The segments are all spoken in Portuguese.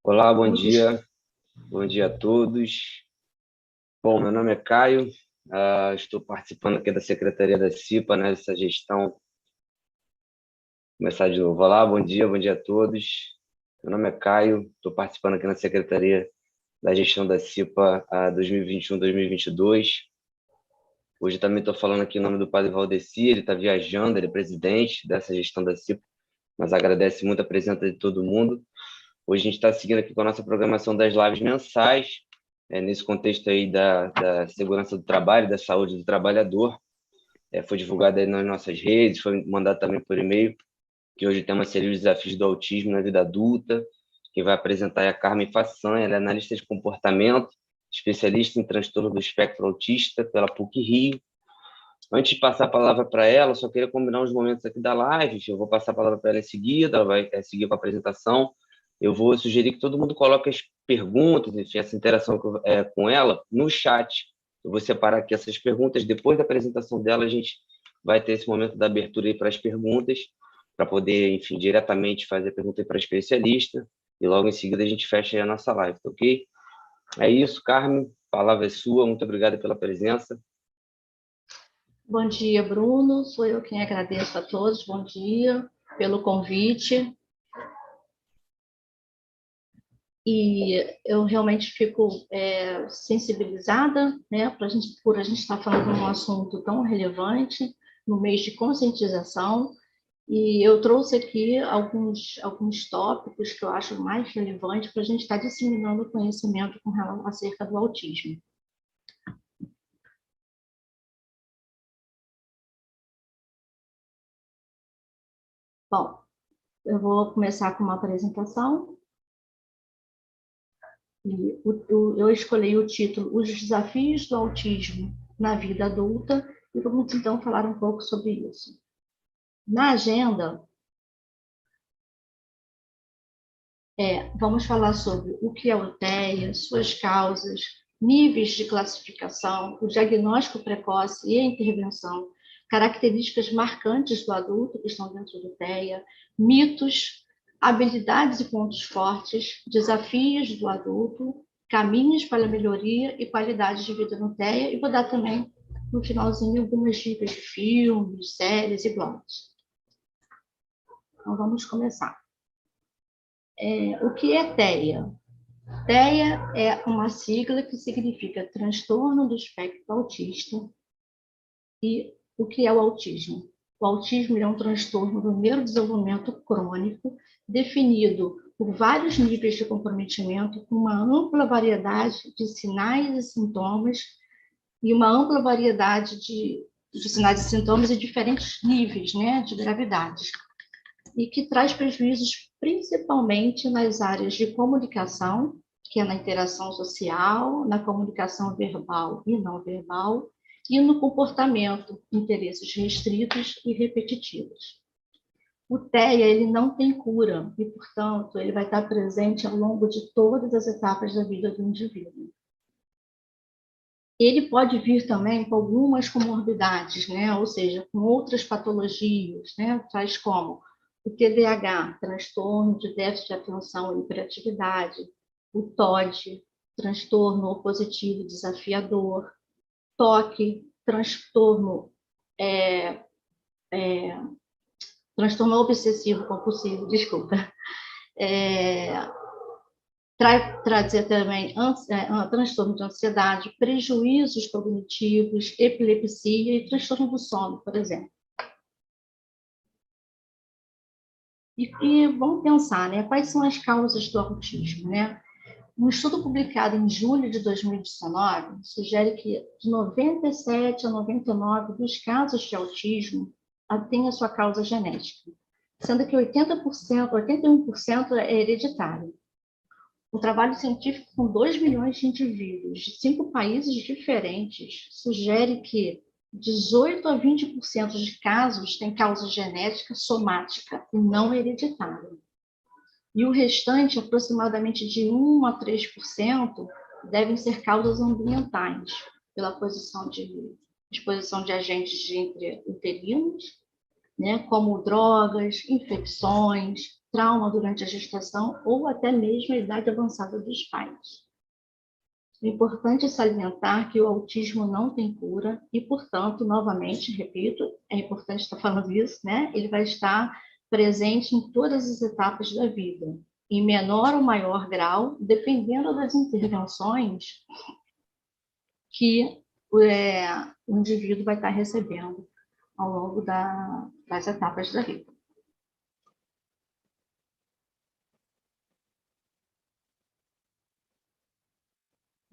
Olá, bom dia. Bom dia a todos. Bom, meu nome é Caio, estou participando aqui da Secretaria da CIPA, né, dessa gestão. Vou começar de novo. Olá, bom dia a todos. Meu nome é Caio, estou participando aqui na Secretaria da Gestão da CIPA 2021-2022. Hoje também estou falando aqui em nome do Padre Valdeci, ele está viajando, ele é presidente dessa gestão da CIPA, mas agradece muito a presença de todo mundo. Hoje a gente está seguindo aqui com a nossa programação das lives mensais, nesse contexto aí da segurança do trabalho, da saúde do trabalhador. Foi divulgado aí nas nossas redes, foi mandado também por e-mail, que hoje o tema seria os desafios do autismo na vida adulta. Quem vai apresentar é a Carmen Façanha, ela é analista de comportamento, especialista em transtorno do espectro autista pela PUC-Rio. Antes de passar a palavra para ela, só queria combinar uns momentos aqui da live. Eu vou passar a palavra para ela em seguida, ela vai seguir com a apresentação. Eu vou sugerir que todo mundo coloque as perguntas, enfim, essa interação com ela no chat. Eu vou separar aqui essas perguntas. Depois da apresentação dela, a gente vai ter esse momento da abertura aí para as perguntas, para poder, enfim, diretamente fazer a pergunta para a especialista. E logo em seguida a gente fecha aí a nossa live, tá ok? É isso, Carmen. A palavra é sua. Muito obrigado pela presença. Bom dia, Bruno. Sou eu quem agradeço a todos. Bom dia pelo convite. E eu realmente fico sensibilizada, né, por a gente estar falando de um assunto tão relevante no mês de conscientização. E eu trouxe aqui alguns tópicos que eu acho mais relevantes para a gente estar disseminando conhecimento com relação acerca do autismo. Bom, eu vou começar com uma apresentação. Eu escolhi o título Os Desafios do Autismo na Vida Adulta e vamos então falar um pouco sobre isso. Na agenda, vamos falar sobre o que é o TEA, suas causas, níveis de classificação, o diagnóstico precoce e a intervenção, características marcantes do adulto que estão dentro do TEA, mitos, habilidades e pontos fortes, desafios do adulto, caminhos para a melhoria e qualidade de vida no TEA, e vou dar também, no finalzinho, algumas dicas de filmes, séries e blogs. Então, vamos começar. O que é TEA? TEA é uma sigla que significa transtorno do espectro autista. E o que é o autismo? O autismo é um transtorno do neurodesenvolvimento crônico, definido por vários níveis de comprometimento, com uma ampla variedade de sinais e sintomas, e uma ampla variedade de sinais e sintomas e diferentes níveis, né, de gravidade, e que traz prejuízos principalmente nas áreas de comunicação, que é na interação social, na comunicação verbal e não verbal, e no comportamento, interesses restritos e repetitivos. O TEA, ele não tem cura e, portanto, ele vai estar presente ao longo de todas as etapas da vida do indivíduo. Ele pode vir também com algumas comorbidades, né? Ou seja, com outras patologias, né? Tais como o TDAH, transtorno de déficit de atenção e hiperatividade, o TOD, transtorno opositivo desafiador, TOC, transtorno obsessivo compulsivo, desculpa. Trazer também transtorno de ansiedade, prejuízos cognitivos, epilepsia e transtorno do sono, por exemplo. E vamos pensar, né? Quais são as causas do autismo, né? Um estudo publicado em julho de 2019 sugere que de 97 a 99 dos casos de autismo têm a sua causa genética, sendo que 80%, 81% é hereditário. Um trabalho científico com 2 milhões de indivíduos de 5 países diferentes sugere que 18 a 20% de casos têm causa genética somática e não hereditária. E o restante, aproximadamente de 1 a 3%, devem ser causas ambientais, pela exposição de agentes intrauterinos, né, como drogas, infecções, trauma durante a gestação ou até mesmo a idade avançada dos pais. É importante salientar que o autismo não tem cura e, portanto, novamente, repito, é importante estar falando isso, né? Ele vai estar presente em todas as etapas da vida, em menor ou maior grau, dependendo das intervenções que o indivíduo vai estar recebendo ao longo das etapas da vida.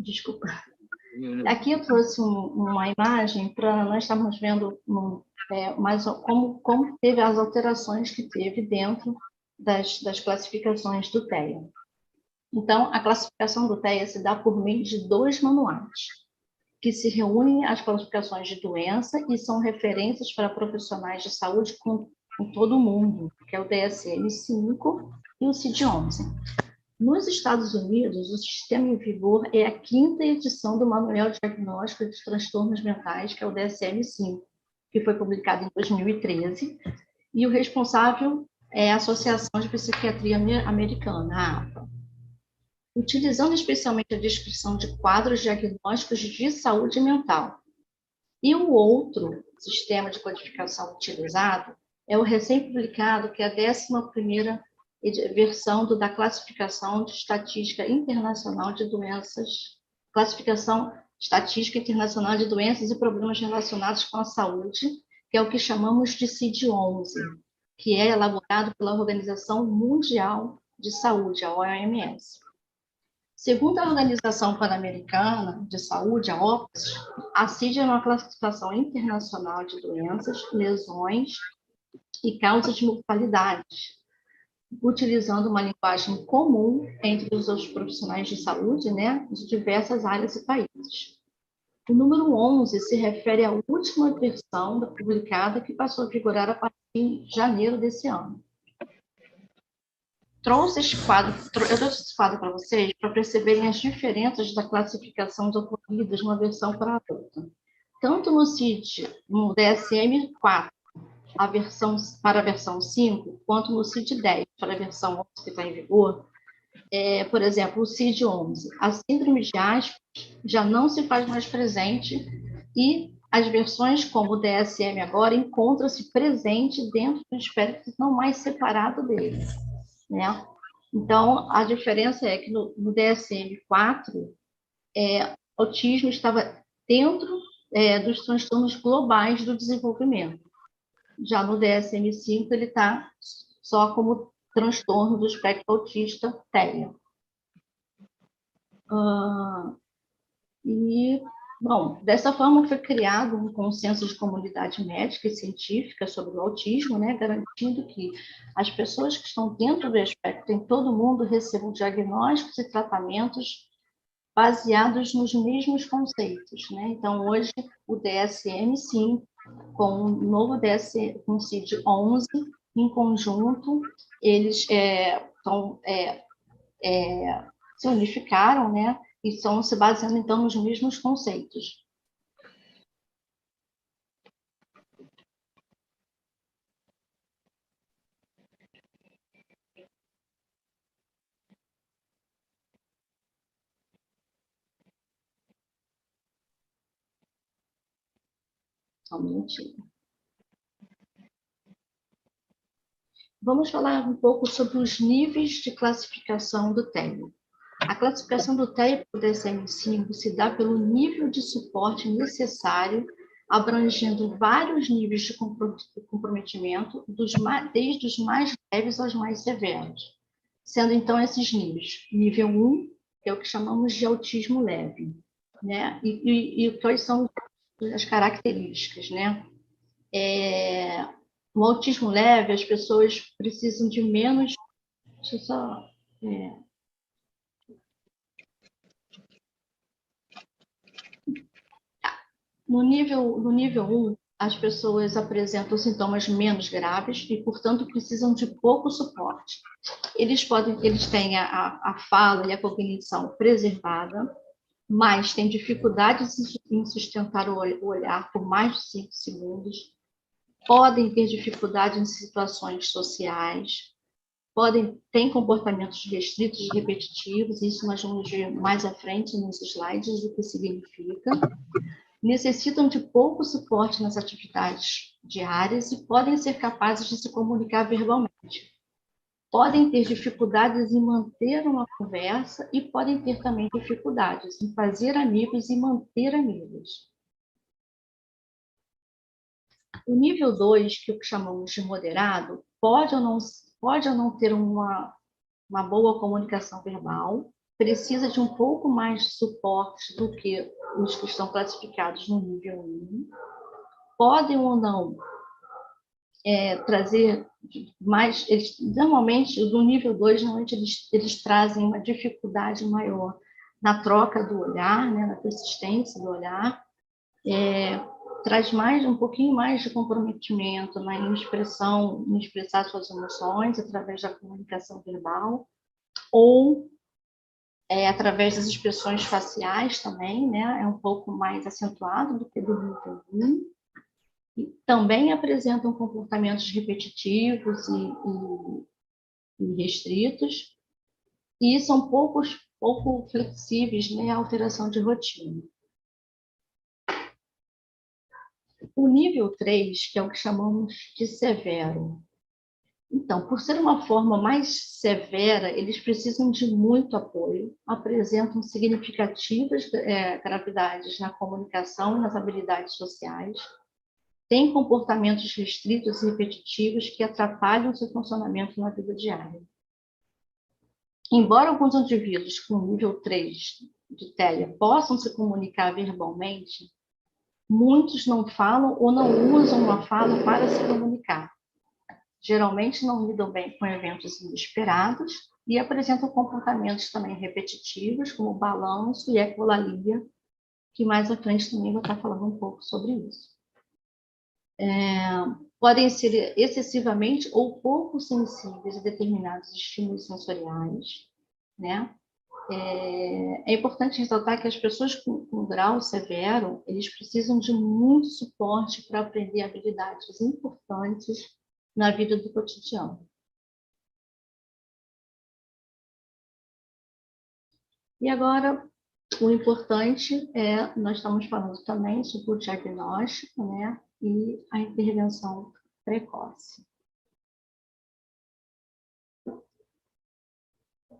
Desculpa. Aqui eu trouxe uma imagem para nós estarmos vendo mais como teve as alterações que teve dentro das classificações do TEA. Então, a classificação do TEA se dá por meio de 2 manuais, que se reúnem as classificações de doença e são referências para profissionais de saúde em todo o mundo, que é o DSM-5 e o CID-11. Nos Estados Unidos, o sistema em vigor é a 5ª edição do Manual Diagnóstico de Transtornos Mentais, que é o DSM-5, que foi publicado em 2013, e o responsável é a Associação de Psiquiatria Americana, a APA. Utilizando especialmente a descrição de quadros diagnósticos de saúde mental. E o outro sistema de codificação utilizado é o recém-publicado, que é a 11ª versão da Classificação de Estatística Internacional de Doenças, Classificação Estatística Internacional de Doenças e Problemas Relacionados com a Saúde, que é o que chamamos de CID-11, que é elaborado pela Organização Mundial de Saúde, a OMS. Segundo a Organização Pan-Americana de Saúde, a OPS, a CID é uma classificação internacional de doenças, lesões e causas de mortalidade, utilizando uma linguagem comum entre os profissionais de saúde, né, de diversas áreas e países. O número 11 se refere à última versão publicada que passou a vigorar a partir de janeiro desse ano. Eu trouxe esse quadro para vocês para perceberem as diferenças da classificação ocorridas de uma versão para a outra. Tanto no CID, no DSM-4, para a versão 5, quanto no CID-10, para a versão 11 que está em vigor, por exemplo, o CID-11, a síndrome de Asperger já não se faz mais presente e as versões como o DSM agora encontram-se presente dentro do espectro não mais separado dele, né? Então, a diferença é que no DSM-4, autismo estava dentro dos transtornos globais do desenvolvimento. Já no DSM-5, ele está só como transtorno do espectro autista TEA. Bom, dessa forma foi criado um consenso de comunidade médica e científica sobre o autismo, né, garantindo que as pessoas que estão dentro do espectro em todo o mundo recebam diagnósticos e tratamentos baseados nos mesmos conceitos, né? Então, hoje, o DSM-5, com o novo com o CID-11, em conjunto, eles se unificaram, né? E estão se baseando, então, nos mesmos conceitos. Só um minutinho. Vamos falar um pouco sobre os níveis de classificação do TEA. A classificação do TEA para o DSM-5 se dá pelo nível de suporte necessário, abrangendo vários níveis de comprometimento, desde os mais leves aos mais severos. Sendo, então, esses níveis. Nível 1, que é o que chamamos de autismo leve, né? E quais são as características, né? No autismo leve, as pessoas precisam de menos... Deixa eu só... No nível 1, as pessoas apresentam sintomas menos graves e, portanto, precisam de pouco suporte. Eles têm a fala e a cognição preservada, mas têm dificuldade em sustentar o olhar por mais de 5 segundos, podem ter dificuldade em situações sociais, têm comportamentos restritos e repetitivos, isso nós vamos ver mais à frente nos slides o que significa. Necessitam de pouco suporte nas atividades diárias e podem ser capazes de se comunicar verbalmente. Podem ter dificuldades em manter uma conversa e podem ter também dificuldades em fazer amigos e manter amigos. O nível 2, que é o que chamamos de moderado, pode ou não ter uma boa comunicação verbal, precisa de um pouco mais de suporte do que os que estão classificados no nível 1, podem ou não trazer mais, normalmente, do nível 2, normalmente eles trazem uma dificuldade maior na troca do olhar, né, na persistência do olhar, traz um pouquinho mais de comprometimento em expressar suas emoções através da comunicação verbal, ou através das expressões faciais também, né, é um pouco mais acentuado do que do nível 1. Também apresentam comportamentos repetitivos e restritos, e são pouco flexíveis, né, à alteração de rotina. O nível 3, que é o que chamamos de severo. Então, por ser uma forma mais severa, eles precisam de muito apoio, apresentam significativas gravidades na comunicação e nas habilidades sociais, têm comportamentos restritos e repetitivos que atrapalham seu funcionamento na vida diária. Embora alguns indivíduos com nível 3 de TEA possam se comunicar verbalmente, muitos não falam ou não usam a fala para se comunicar. Geralmente não lidam bem com eventos inesperados e apresentam comportamentos também repetitivos, como balanço e ecolalia, que mais à frente também vou estar falando um pouco sobre isso. Podem ser excessivamente ou pouco sensíveis a determinados estímulos sensoriais, né? É importante ressaltar que as pessoas com grau severo, eles precisam de muito suporte para aprender habilidades importantes na vida do cotidiano. E agora, o importante nós estamos falando também sobre o diagnóstico, né, e a intervenção precoce.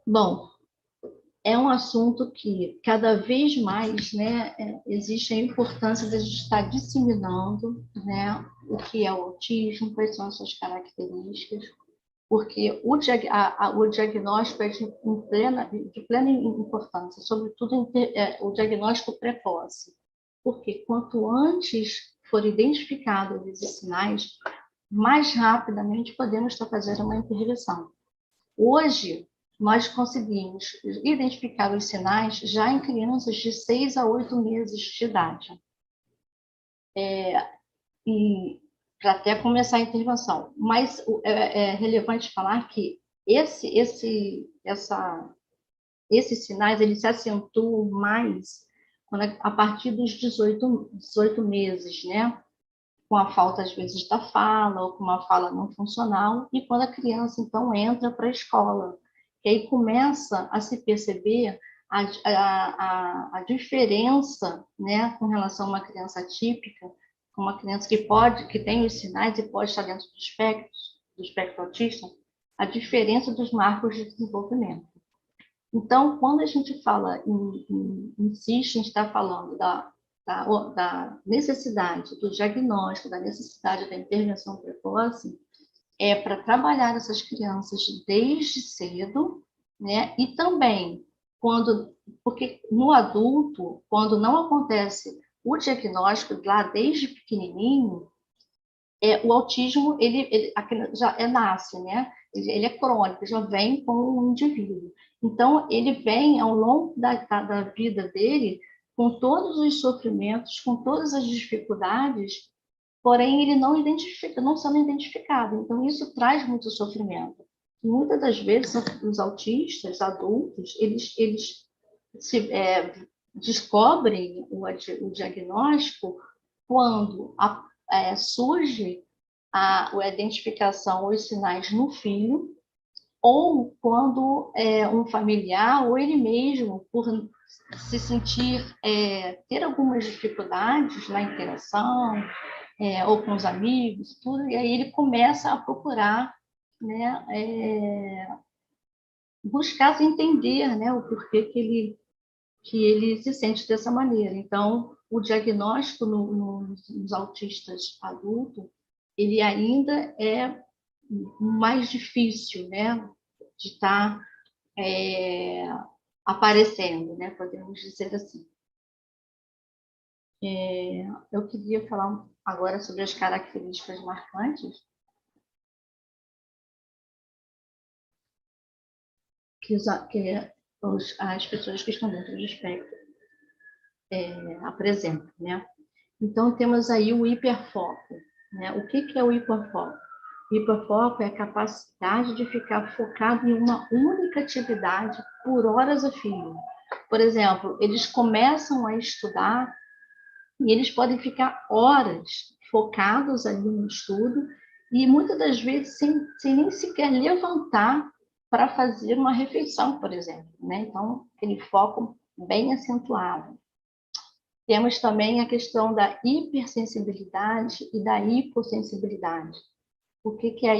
Bom, é um assunto que cada vez mais, né, existe a importância de a gente estar disseminando, né, o que é o autismo, quais são as suas características, porque o diagnóstico é de plena importância, sobretudo o diagnóstico precoce, porque quanto antes for identificado esses sinais, mais rapidamente podemos estar fazendo uma intervenção. Hoje, nós conseguimos identificar os sinais já em crianças de 6 a 8 meses de idade. E para até começar a intervenção. Mas é relevante falar que esses sinais eles se acentuam mais a partir dos 18 meses, né? Com a falta, às vezes, da fala, ou com uma fala não funcional, e quando a criança, então, entra para a escola. E aí começa a se perceber a diferença, né, com relação a uma criança atípica, uma criança que tem os sinais e pode estar dentro do espectro autista, a diferença dos marcos de desenvolvimento. Então, quando a gente fala, insiste em estar falando da necessidade do diagnóstico, da necessidade da intervenção precoce, para trabalhar essas crianças desde cedo, né? E também, porque no adulto, quando não acontece o diagnóstico lá desde pequenininho, o autismo, ele já nasce, né? Ele é crônico, já vem com o indivíduo. Então, ele vem ao longo da vida dele com todos os sofrimentos, com todas as dificuldades, porém ele não sendo identificado. Então, isso traz muito sofrimento. Muitas das vezes, os autistas adultos, eles descobrem o diagnóstico quando surge a identificação, os sinais no filho, ou quando um familiar, ou ele mesmo, por se sentir, ter algumas dificuldades na interação, ou com os amigos, tudo, e aí ele começa a procurar, né, buscar entender, né, o porquê que ele se sente dessa maneira. Então, o diagnóstico nos autistas adultos, ele ainda é mais difícil, né, de estar aparecendo, né, podemos dizer assim. Eu queria falar agora sobre as características marcantes que as pessoas que estão dentro do espectro apresentam, né? Então, temos aí o hiperfoco, né? O que é o hiperfoco? O hiperfoco é a capacidade de ficar focado em uma única atividade por horas a fio. Por exemplo, eles começam a estudar e eles podem ficar horas focados ali no estudo e muitas das vezes sem nem sequer levantar para fazer uma refeição, por exemplo, né? Então, aquele foco bem acentuado. Temos também a questão da hipersensibilidade e da hipossensibilidade. O que é a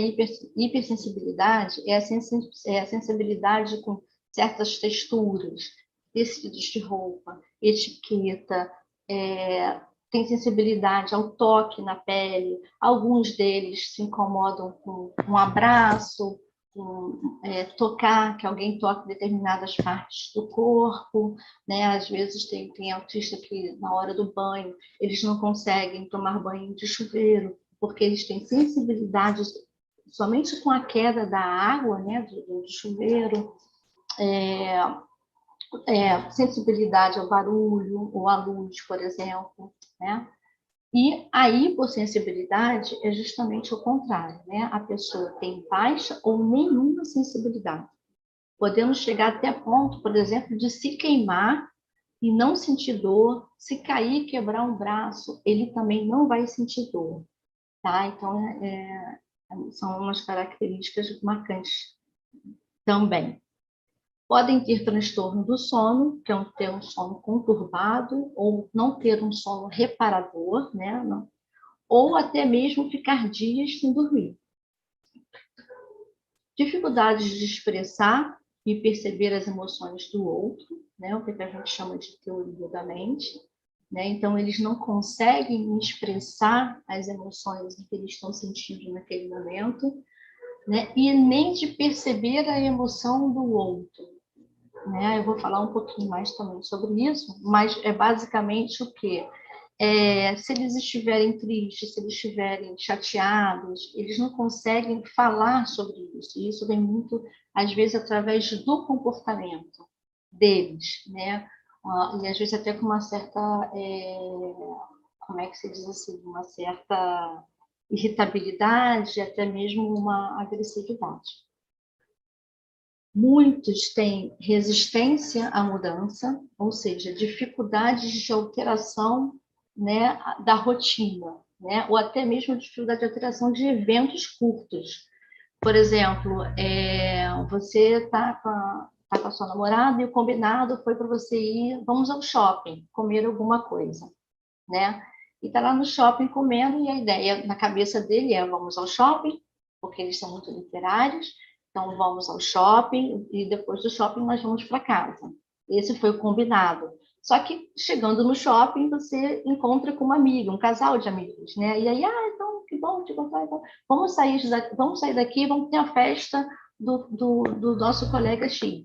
hipersensibilidade? É a sensibilidade com certas texturas, tecidos de roupa, etiqueta, tem sensibilidade ao toque na pele. Alguns deles se incomodam com um abraço, com tocar, que alguém toque determinadas partes do corpo, né? Às vezes tem autista que na hora do banho eles não conseguem tomar banho de chuveiro, porque eles têm sensibilidade somente com a queda da água, né, do chuveiro, sensibilidade ao barulho ou à luz, por exemplo, né? E a hipossensibilidade é justamente o contrário, né? A pessoa tem baixa ou nenhuma sensibilidade. Podemos chegar até ponto, por exemplo, de se queimar e não sentir dor. Se cair e quebrar um braço, ele também não vai sentir dor, tá? Então, são umas características marcantes também. Podem ter transtorno do sono, que é ter um sono conturbado, ou não ter um sono reparador, né? Ou até mesmo ficar dias sem dormir. Dificuldades de expressar e perceber as emoções do outro, né? O que a gente chama de teoria da mente. Né? Então, eles não conseguem expressar as emoções que eles estão sentindo naquele momento, né? E nem de perceber a emoção do outro. Né? Eu vou falar um pouquinho mais também sobre isso, mas é basicamente o quê? Se eles estiverem tristes, se eles estiverem chateados, eles não conseguem falar sobre isso. E isso vem muito, às vezes, através do comportamento deles, né? E às vezes até com uma certa, como é que se diz assim, uma certa irritabilidade, até mesmo uma agressividade. Muitos têm resistência à mudança, ou seja, dificuldades de alteração, né, da rotina, né, ou até mesmo dificuldade de alteração de eventos curtos. Por exemplo, você está com a sua namorada e o combinado foi para você ir, vamos ao shopping, comer alguma coisa, né? E está lá no shopping comendo e a ideia na cabeça dele é vamos ao shopping, porque eles são muito literários, então vamos ao shopping e depois do shopping nós vamos para casa. Esse foi o combinado. Só que chegando no shopping você encontra com uma amiga, um casal de amigos, né? E aí, então que bom te encontrar, então. Vamos sair daqui, vamos ter a festa do nosso colega X.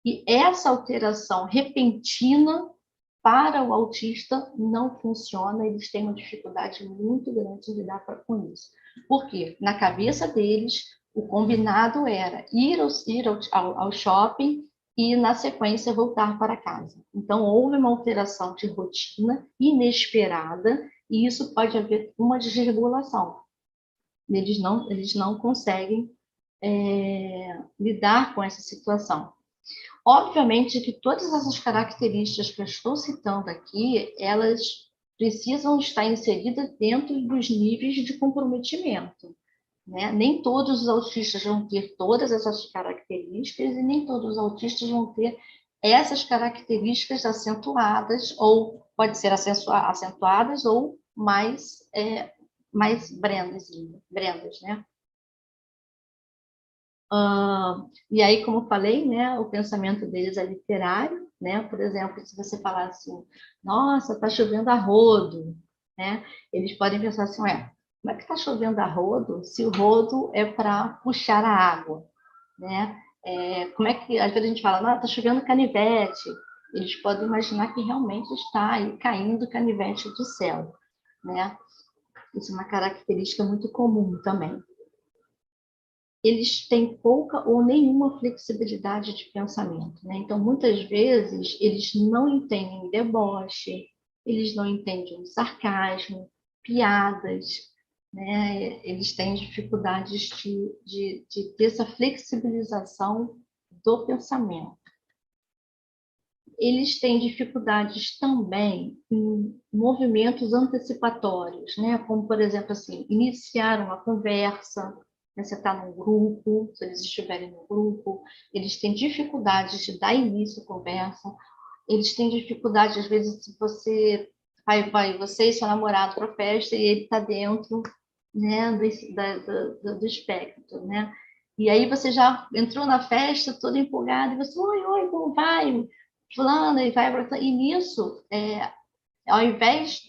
E essa alteração repentina para o autista não funciona, eles têm uma dificuldade muito grande de lidar com isso. Por quê? Na cabeça deles, o combinado era ir ao shopping e, na sequência, voltar para casa. Então, houve uma alteração de rotina inesperada e isso pode haver uma desregulação. Eles não conseguem lidar com essa situação. Obviamente que todas essas características que eu estou citando aqui, elas precisam estar inseridas dentro dos níveis de comprometimento, né? Nem todos os autistas vão ter todas essas características e nem todos os autistas vão ter essas características acentuadas, ou pode ser acentuadas ou mais brendas, né? E aí, como eu falei, né, o pensamento deles é literário, né? Por exemplo, se você falar assim, nossa, está chovendo a rodo, né? Eles podem pensar assim, ué, como é que está chovendo a rodo se o rodo é para puxar a água, né? Como é que, às vezes a gente fala, não, está chovendo canivete. Eles podem imaginar que realmente está aí caindo canivete do céu, né? Isso é uma característica muito comum também. Eles têm pouca ou nenhuma flexibilidade de pensamento, né? Então, muitas vezes, eles não entendem deboche, eles não entendem sarcasmo, piadas, né? Eles têm dificuldades de ter essa flexibilização do pensamento. Eles têm dificuldades também em movimentos antecipatórios, né? Como, por exemplo, assim, iniciar uma conversa, né? Você está num grupo, se eles estiverem no grupo, eles têm dificuldades de dar início à conversa, eles têm dificuldade, às vezes, se você vai você e seu namorado para a festa e ele está dentro, né, do espectro, né? E aí você já entrou na festa toda empolgada e você, oi, como vai? Fulano, e vai abraçando. E nisso, ao invés,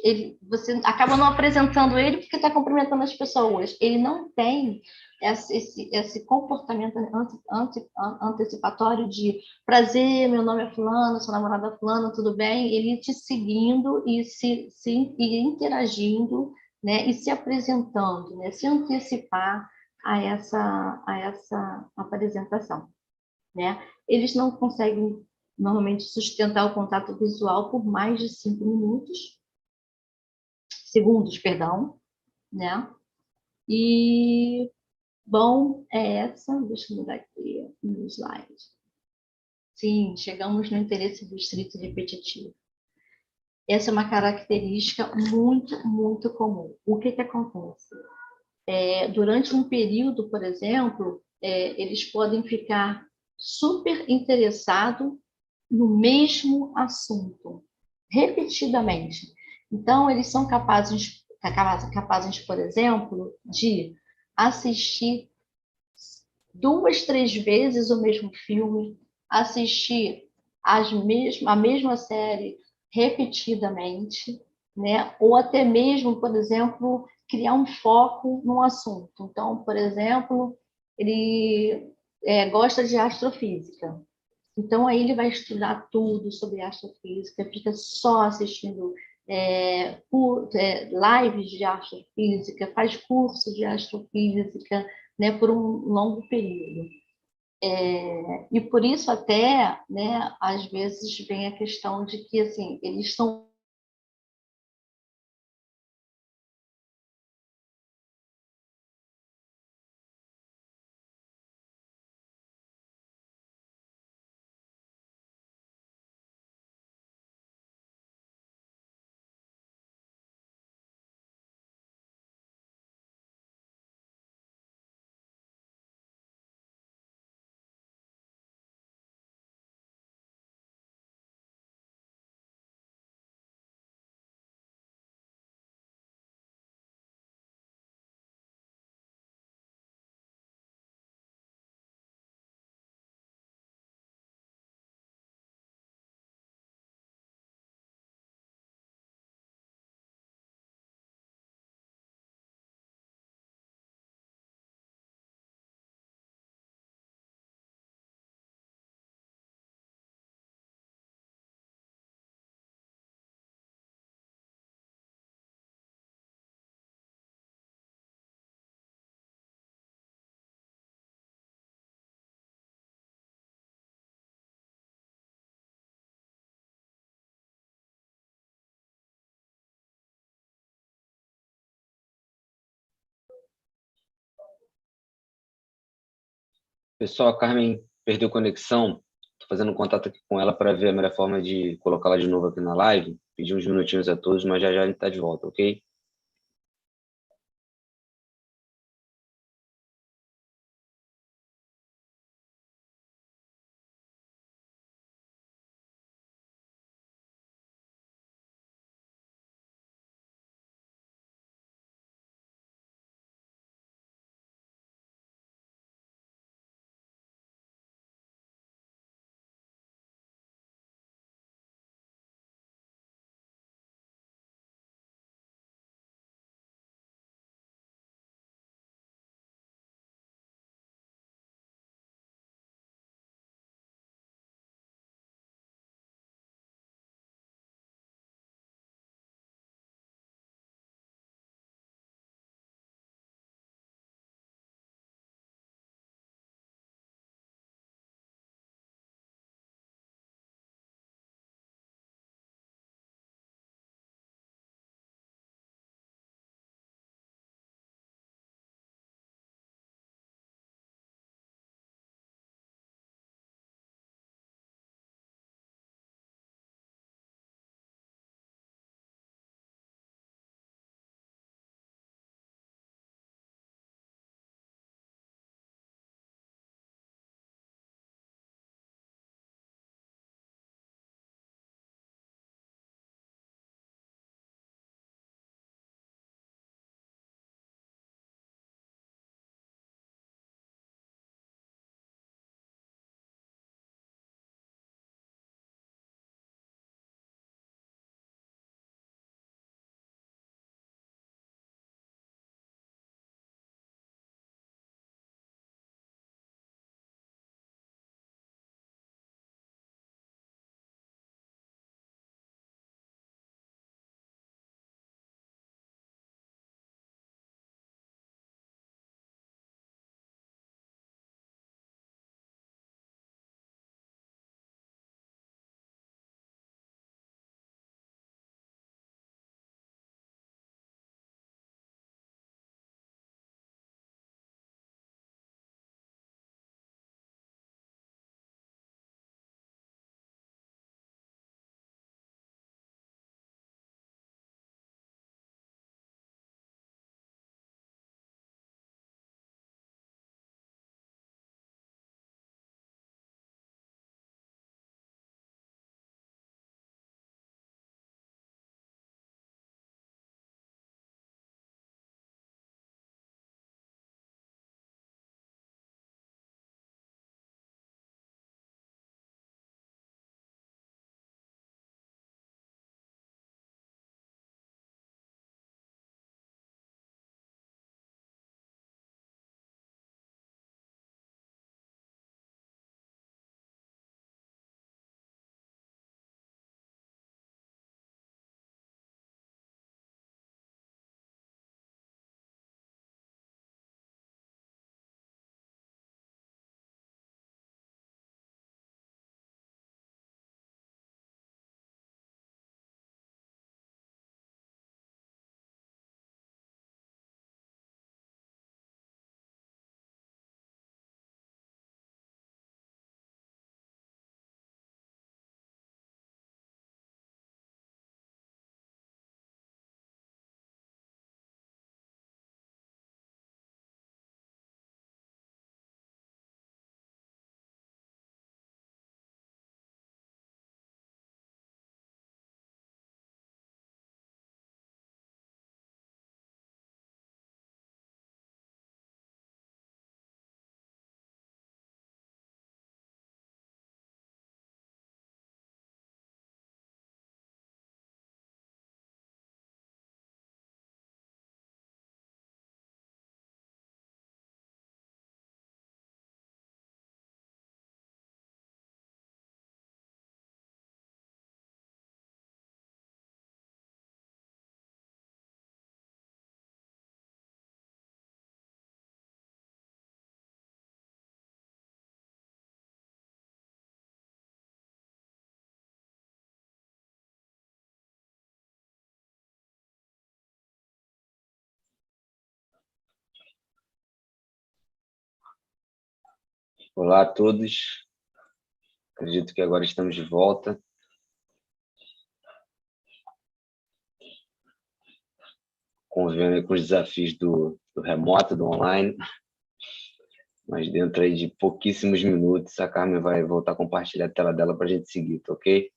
você acaba não apresentando ele porque está cumprimentando as pessoas. Ele não tem esse comportamento antecipatório de prazer, meu nome é fulano, sou namorada fulano, tudo bem? Ele te seguindo e interagindo, né? E se apresentando, né? Se antecipar a essa apresentação, né? Eles não conseguem normalmente sustentar o contato visual por mais de 5 segundos, perdão, né? E, bom, deixa eu mudar aqui no slide. Sim, chegamos no interesse restrito e repetitivo. Essa é uma característica muito, muito comum. O que acontece? Durante um período, por exemplo, eles podem ficar super interessados no mesmo assunto, repetidamente. Então, eles são capazes, por exemplo, de assistir 2, 3 vezes o mesmo filme, assistir a mesma série repetidamente, né? Ou até mesmo, por exemplo, criar um foco num assunto. Então, por exemplo, ele gosta de astrofísica. Então, aí ele vai estudar tudo sobre astrofísica, fica só assistindo lives de astrofísica, faz curso de astrofísica, né, por um longo período. E por isso até, né, às vezes vem a questão de que assim, eles são Pessoal, a Carmen perdeu conexão. Estou fazendo contato aqui com ela para ver a melhor forma de colocá-la de novo aqui na live. Pedir uns minutinhos a todos, mas já já a gente está de volta, ok? Olá a todos. Acredito que agora estamos de volta. Convivendo com os desafios do remoto, do online. Mas dentro aí de pouquíssimos minutos, a Carmen vai voltar a compartilhar a tela dela para a gente seguir, tá ok?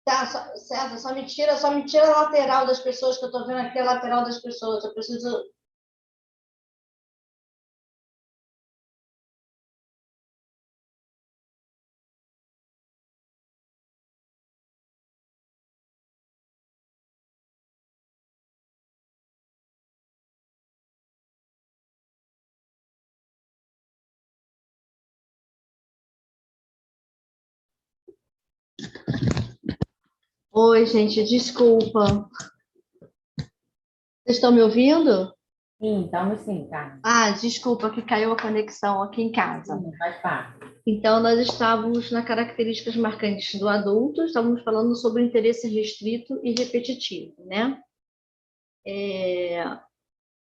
Tá, César, só me tira a lateral das pessoas, que eu estou vendo aqui a lateral das pessoas. Eu preciso. Oi, gente, desculpa. Vocês estão me ouvindo? Sim, estamos sim, Carmen. Ah, desculpa, que caiu a conexão aqui em casa. Sim, faz parte. Então, nós estávamos nas características marcantes do adulto, estávamos falando sobre o interesse restrito e repetitivo, né?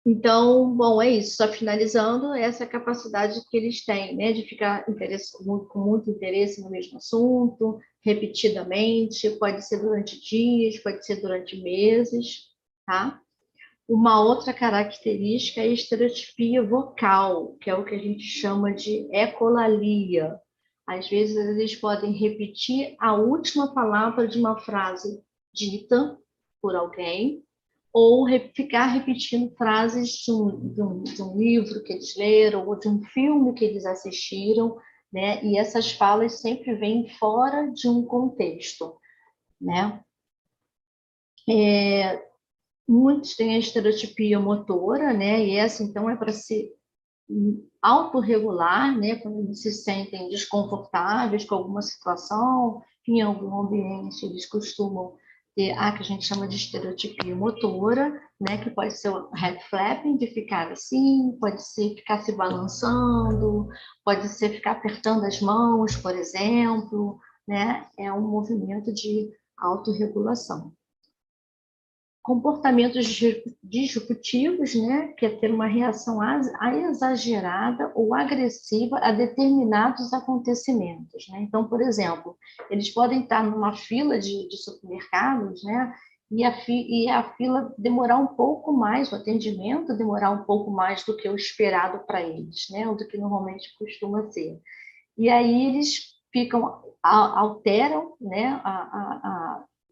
Então, bom, é isso. Só finalizando, essa é a capacidade que eles têm, né, de ficar com muito interesse no mesmo assunto, repetidamente, pode ser durante dias, pode ser durante meses, tá? Uma outra característica é a estereotipia vocal, que é o que a gente chama de ecolalia. Às vezes, eles podem repetir a última palavra de uma frase dita por alguém, ou ficar repetindo frases de um livro que eles leram, ou de um filme que eles assistiram, né? E essas falas sempre vêm fora de um contexto, né? Muitos têm a estereotipia motora, né? E essa, então, é para se autorregular, né? Quando eles se sentem desconfortáveis com alguma situação, em algum ambiente, eles costumam ter a que a gente chama de estereotipia motora, né? Que pode ser o head flapping, de ficar assim, pode ser ficar se balançando, pode ser ficar apertando as mãos, por exemplo, né? É um movimento de autorregulação. Comportamentos disruptivos, né, que é ter uma reação exagerada ou agressiva a determinados acontecimentos, né? Então, por exemplo, eles podem estar numa fila de supermercados, né, e a fila demorar um pouco mais, o atendimento demorar um pouco mais do que o esperado para eles, né, ou do que normalmente costuma ser. E aí eles alteram, né,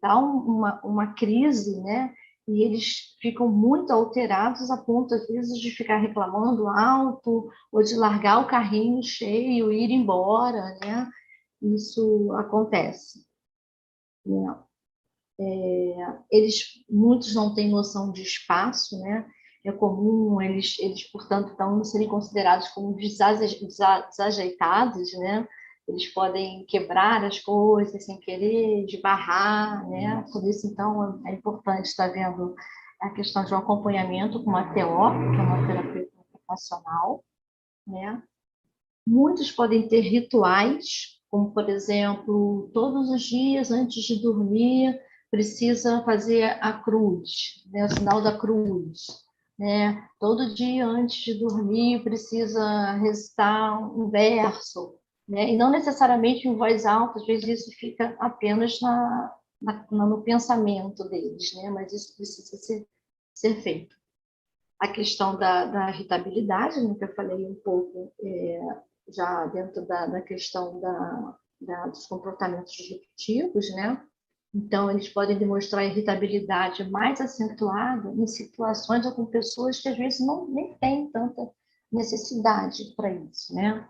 dá uma crise, né, e eles ficam muito alterados a ponto, às vezes, de ficar reclamando alto ou de largar o carrinho cheio e ir embora, né? Isso acontece, né? Muitos não têm noção de espaço, né? É comum portanto, não serem considerados como desajeitados, né? Eles podem quebrar as coisas sem querer, esbarrar, né? Por isso, então, é importante estar vendo a questão de um acompanhamento com uma TO, que é uma terapeuta ocupacional, né? Muitos podem ter rituais, como, por exemplo, todos os dias antes de dormir, precisa fazer a cruz, né? O sinal da cruz, né? Todo dia antes de dormir precisa recitar um verso, né? E não necessariamente em voz alta, às vezes isso fica apenas no pensamento deles, né? Mas isso precisa ser feito. A questão da irritabilidade, né, que eu falei um pouco já dentro da questão dos comportamentos disruptivos, né? Então, eles podem demonstrar irritabilidade mais acentuada em situações ou com pessoas que às vezes não nem têm tanta necessidade para isso, né?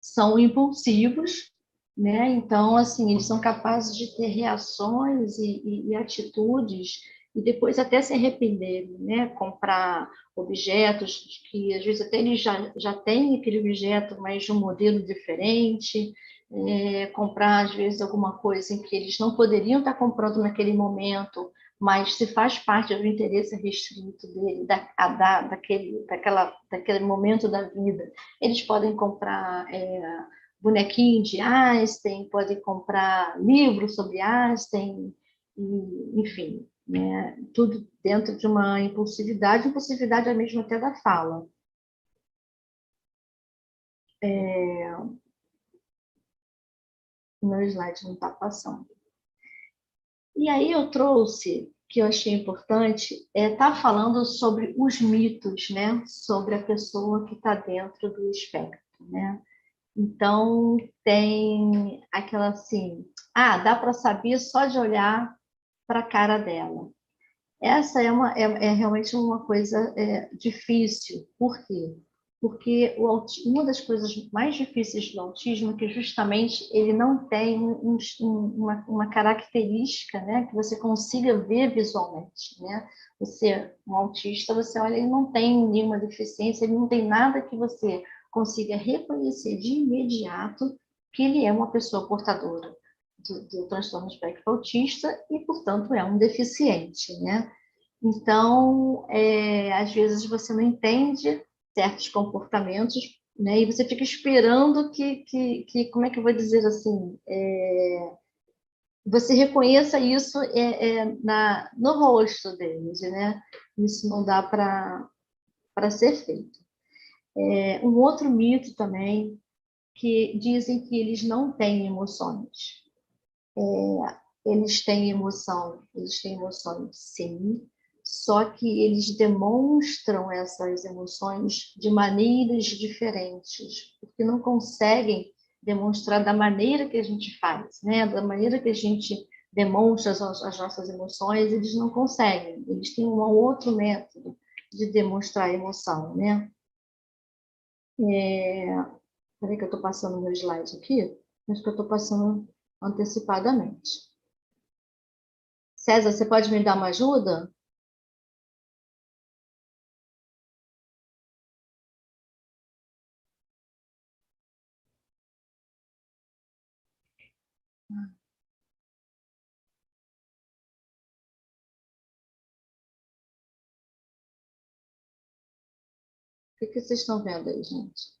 São impulsivos, né? Então, assim, eles são capazes de ter reações e atitudes e depois até se arrependerem, né? Comprar objetos que às vezes até eles já têm aquele objeto, mas de um modelo diferente, comprar às vezes alguma coisa em que eles não poderiam estar comprando naquele momento, mas se faz parte do interesse restrito dele, daquele momento da vida. Eles podem comprar bonequinho de Einstein, podem comprar livros sobre Einstein, enfim, né? Tudo dentro de uma impulsividade é mesmo até da fala. O meu slide não está passando. E aí eu trouxe, que eu achei importante, tá falando sobre os mitos, né? Sobre a pessoa que está dentro do espectro, né? Então, tem aquela assim, dá para saber só de olhar para a cara dela. Essa é realmente uma coisa difícil. Por quê? Porque uma das coisas mais difíceis do autismo é que justamente ele não tem uma característica, né, que você consiga ver visualmente, né? Um autista, você olha, ele não tem nenhuma deficiência, ele não tem nada que você consiga reconhecer de imediato que ele é uma pessoa portadora do transtorno espectro autista e, portanto, é um deficiente, né? Então, às vezes você não entende certos comportamentos, né? E você fica esperando como é que eu vou dizer assim, você reconheça isso no rosto deles, né? Isso não dá para ser feito. Um outro mito também, que dizem que eles não têm emoções. Eles têm emoções sim, só que eles demonstram essas emoções de maneiras diferentes, porque não conseguem demonstrar da maneira que a gente faz, né? Da maneira que a gente demonstra as nossas emoções, eles não conseguem, eles têm um outro método de demonstrar a emoção, né? Peraí que eu estou passando meu slide aqui, acho que eu estou passando antecipadamente. César, você pode me dar uma ajuda? O que vocês estão vendo aí, gente?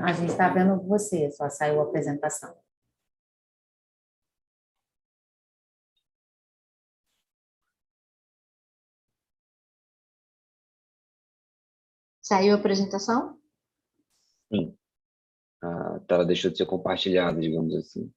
A gente está vendo você, só saiu a apresentação. Saiu a apresentação? Sim. A tela deixou de ser compartilhada, digamos assim.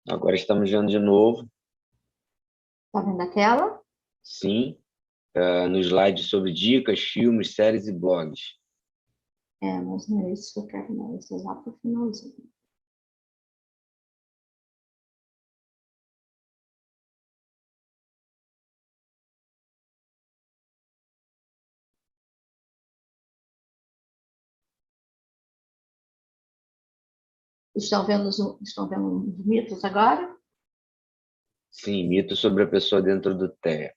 Agora estamos vendo de novo. Tá vendo a tela? Sim. No slide sobre dicas, filmes, séries e blogs. Mas não é isso que eu quero, não. Isso é lá para o finalzinho. Estão vendo os mitos agora? Sim, mito sobre a pessoa dentro do TEA.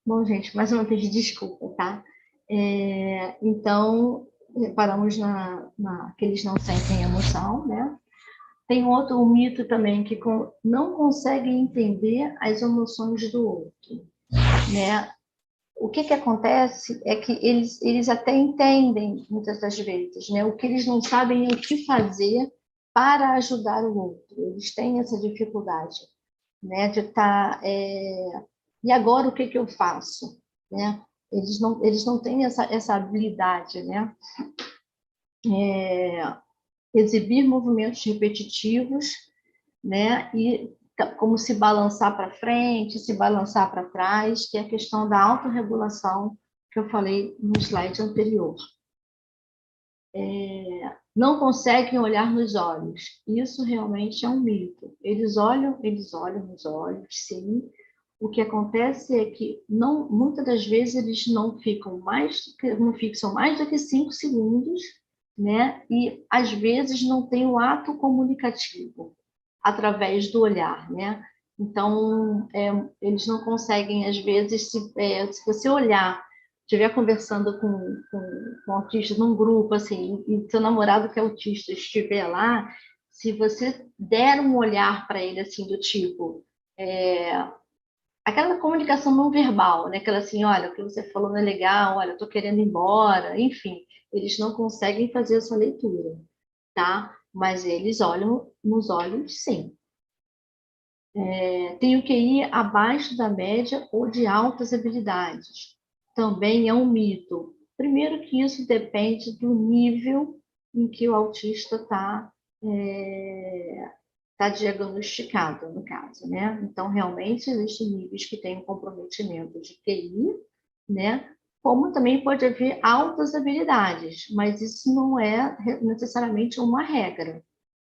Bom, gente, mais uma vez, desculpa, tá? Então, paramos que eles não sentem emoção, né? Tem outro mito também, que não conseguem entender as emoções do outro, né? O que acontece é que eles até entendem, muitas das vezes, né? O que eles não sabem é o que fazer para ajudar o outro. Eles têm essa dificuldade, né? De estar... E agora o que eu faço? Né? Eles não têm essa habilidade, né? Exibir movimentos repetitivos, né? E como se balançar para frente, se balançar para trás, que é a questão da autorregulação que eu falei no slide anterior. Não conseguem olhar nos olhos. Isso realmente é um mito. Eles olham nos olhos, sim. O que acontece é que muitas das vezes eles não fixam mais do que 5 segundos, né? E às vezes não tem o ato comunicativo através do olhar, né? Então, eles não conseguem, às vezes, se você olhar, estiver conversando com um autista num grupo, assim, e seu namorado que é autista estiver lá, se você der um olhar para ele, assim, do tipo, aquela comunicação não verbal, né? Aquela assim, olha, o que você falou não é legal, olha, eu tô querendo ir embora, enfim, eles não conseguem fazer essa leitura, tá? Mas eles olham nos olhos, sim. Tem o QI abaixo da média ou de altas habilidades. Também é um mito. Primeiro que isso depende do nível em que o autista tá diagnosticado, no caso, né? Então, realmente, existem níveis que têm um comprometimento de QI, né? Como também pode haver altas habilidades, mas isso não é necessariamente uma regra,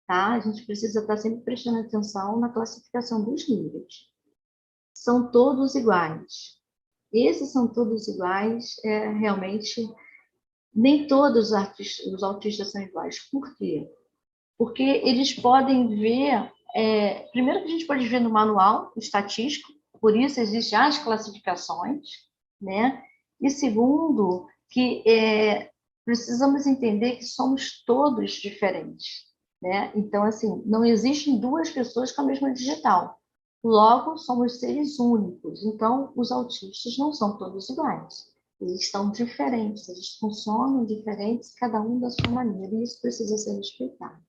tá? A gente precisa estar sempre prestando atenção na classificação dos níveis. São todos iguais. Esses são todos iguais, realmente, nem todos os autistas são iguais. Por quê? Porque eles podem ver, primeiro que a gente pode ver no manual estatístico, por isso existem as classificações, né? E segundo, que precisamos entender que somos todos diferentes, né? Então, assim, não existem duas pessoas com a mesma digital. Logo, somos seres únicos. Então, os autistas não são todos iguais. Eles estão diferentes, eles funcionam diferentes, cada um da sua maneira, e isso precisa ser respeitado.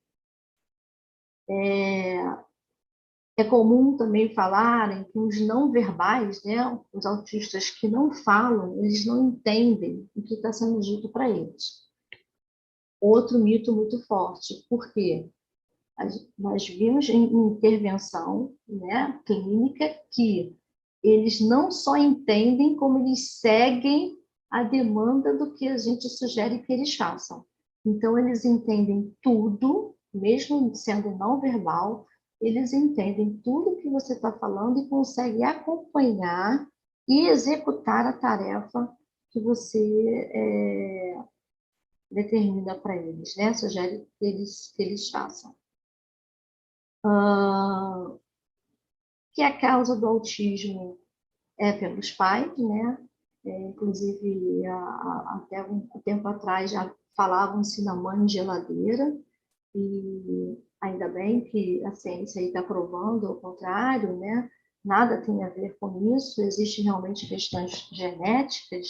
É comum também falarem que os não verbais, né, os autistas que não falam, eles não entendem o que está sendo dito para eles. Outro mito muito forte, por quê? Nós vimos em intervenção, né, clínica que eles não só entendem, como eles seguem a demanda do que a gente sugere que eles façam. Então, eles entendem tudo, mesmo sendo não verbal, eles entendem tudo que você está falando e conseguem acompanhar e executar a tarefa que você determina para eles, né? Sugere que eles façam. que a causa do autismo é pelos pais, né? Inclusive, até um tempo atrás já falavam-se na mãe geladeira, e ainda bem que a ciência está provando o contrário, né? Nada tem a ver com isso, existem realmente questões genéticas,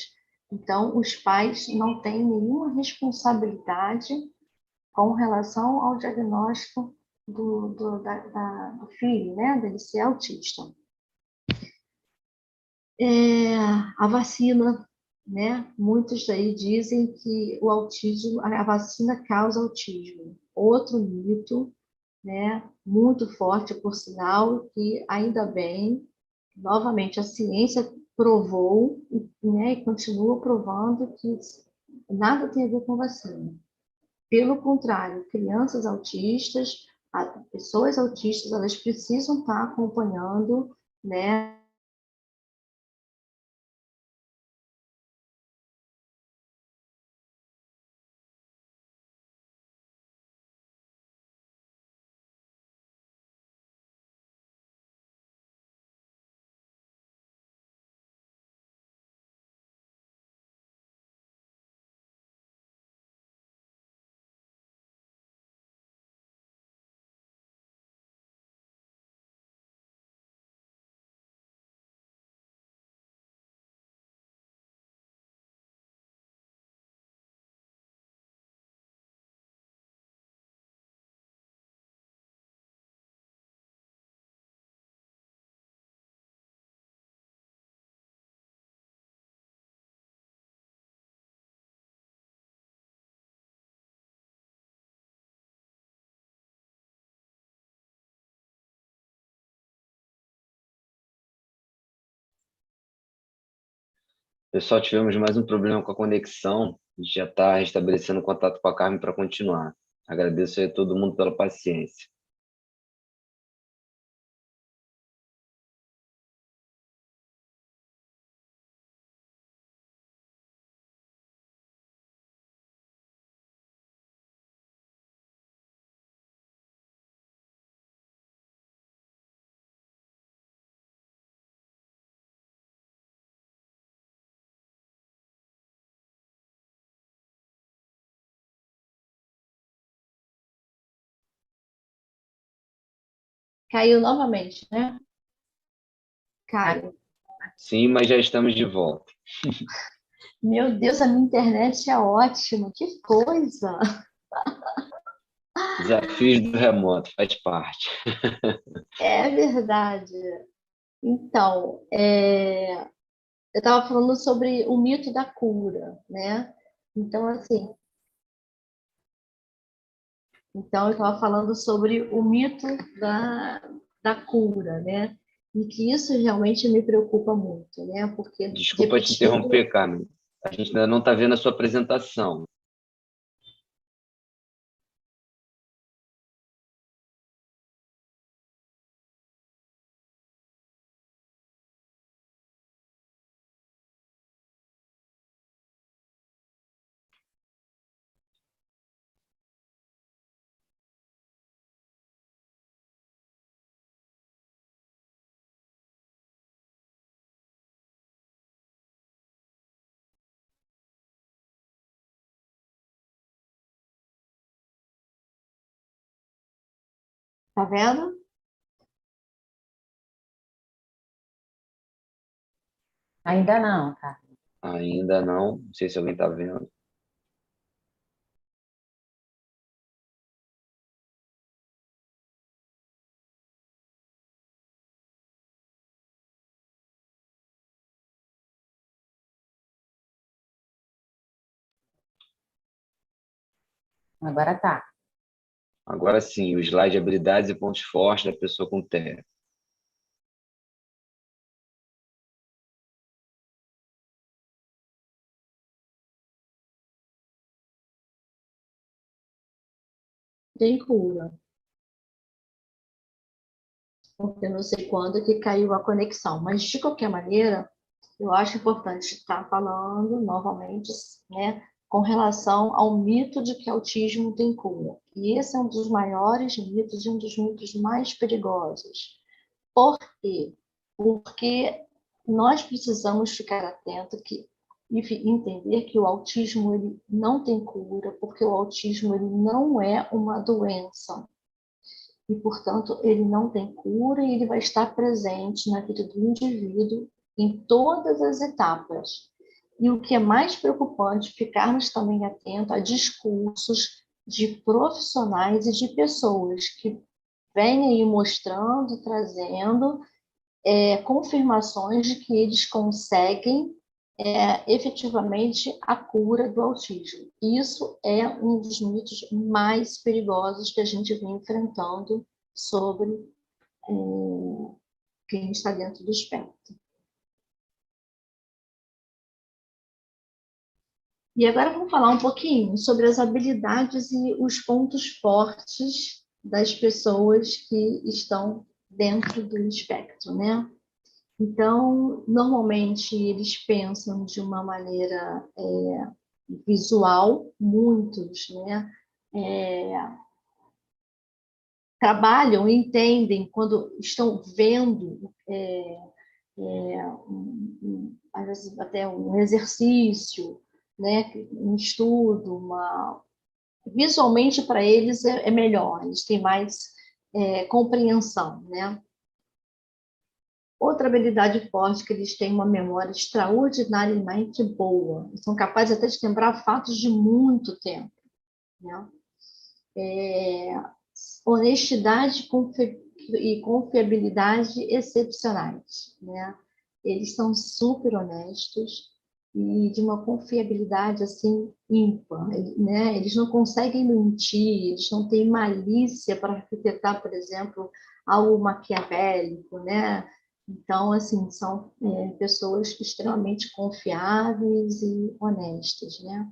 então os pais não têm nenhuma responsabilidade com relação ao diagnóstico do filho, né? Dele ser autista. A vacina, né? Muitos aí dizem que o autismo, a vacina causa autismo. Outro mito, né? Muito forte, por sinal, que ainda bem, novamente, a ciência provou, né? E continua provando que nada tem a ver com vacina. Pelo contrário, crianças autistas, pessoas autistas, elas precisam estar acompanhando, né? Pessoal, tivemos mais um problema com a conexão. A gente já está restabelecendo contato com a Carmen para continuar. Agradeço aí a todo mundo pela paciência. Caiu novamente, né? Caiu. Sim, mas já estamos de volta. Meu Deus, a minha internet é ótima, que coisa! Desafios do remoto, faz parte. É verdade. Então, eu estava falando sobre o mito da cura, né? Então, assim, eu estava falando sobre o mito da cura, né? E que isso realmente me preocupa muito, né? Porque Desculpa te repetindo, interromper, Carmen. A gente ainda não está vendo a sua apresentação. tá vendo? Ainda não, tá? Ainda não. Não sei se alguém está vendo. Agora tá. Agora sim, o slide habilidades e pontos fortes da pessoa com TEA. Tem cura. Porque eu não sei quando que caiu a conexão, mas de qualquer maneira, eu acho importante estar falando novamente, né, com relação ao mito de que autismo tem cura. E esse é um dos maiores mitos e um dos mitos mais perigosos. Por quê? Porque nós precisamos ficar atentos e entender que o autismo ele não tem cura, porque o autismo ele não é uma doença. E, portanto, ele não tem cura e ele vai estar presente na vida do indivíduo em todas as etapas. E o que é mais preocupante, ficarmos também atentos a discursos de profissionais e de pessoas que vêm aí mostrando, trazendo confirmações de que eles conseguem efetivamente a cura do autismo. Isso é um dos mitos mais perigosos que a gente vem enfrentando sobre quem está dentro do espectro. E agora vamos falar um pouquinho sobre as habilidades e os pontos fortes das pessoas que estão dentro do espectro, né? Então, normalmente, eles pensam de uma maneira visual, muitos, né? Trabalham, entendem, quando estão vendo, às vezes até um exercício, né? Um estudo, visualmente para eles é melhor, eles têm mais compreensão, né? Outra habilidade forte que eles têm uma memória extraordinariamente boa. São capazes até de lembrar fatos de muito tempo, né? Honestidade e confiabilidade excepcionais, né? Eles são super honestos e de uma confiabilidade assim ímpar, né? Eles não conseguem mentir, eles não têm malícia para arquitetar, por exemplo, algo maquiavélico, né? Então, assim, são pessoas extremamente confiáveis e honestas, né?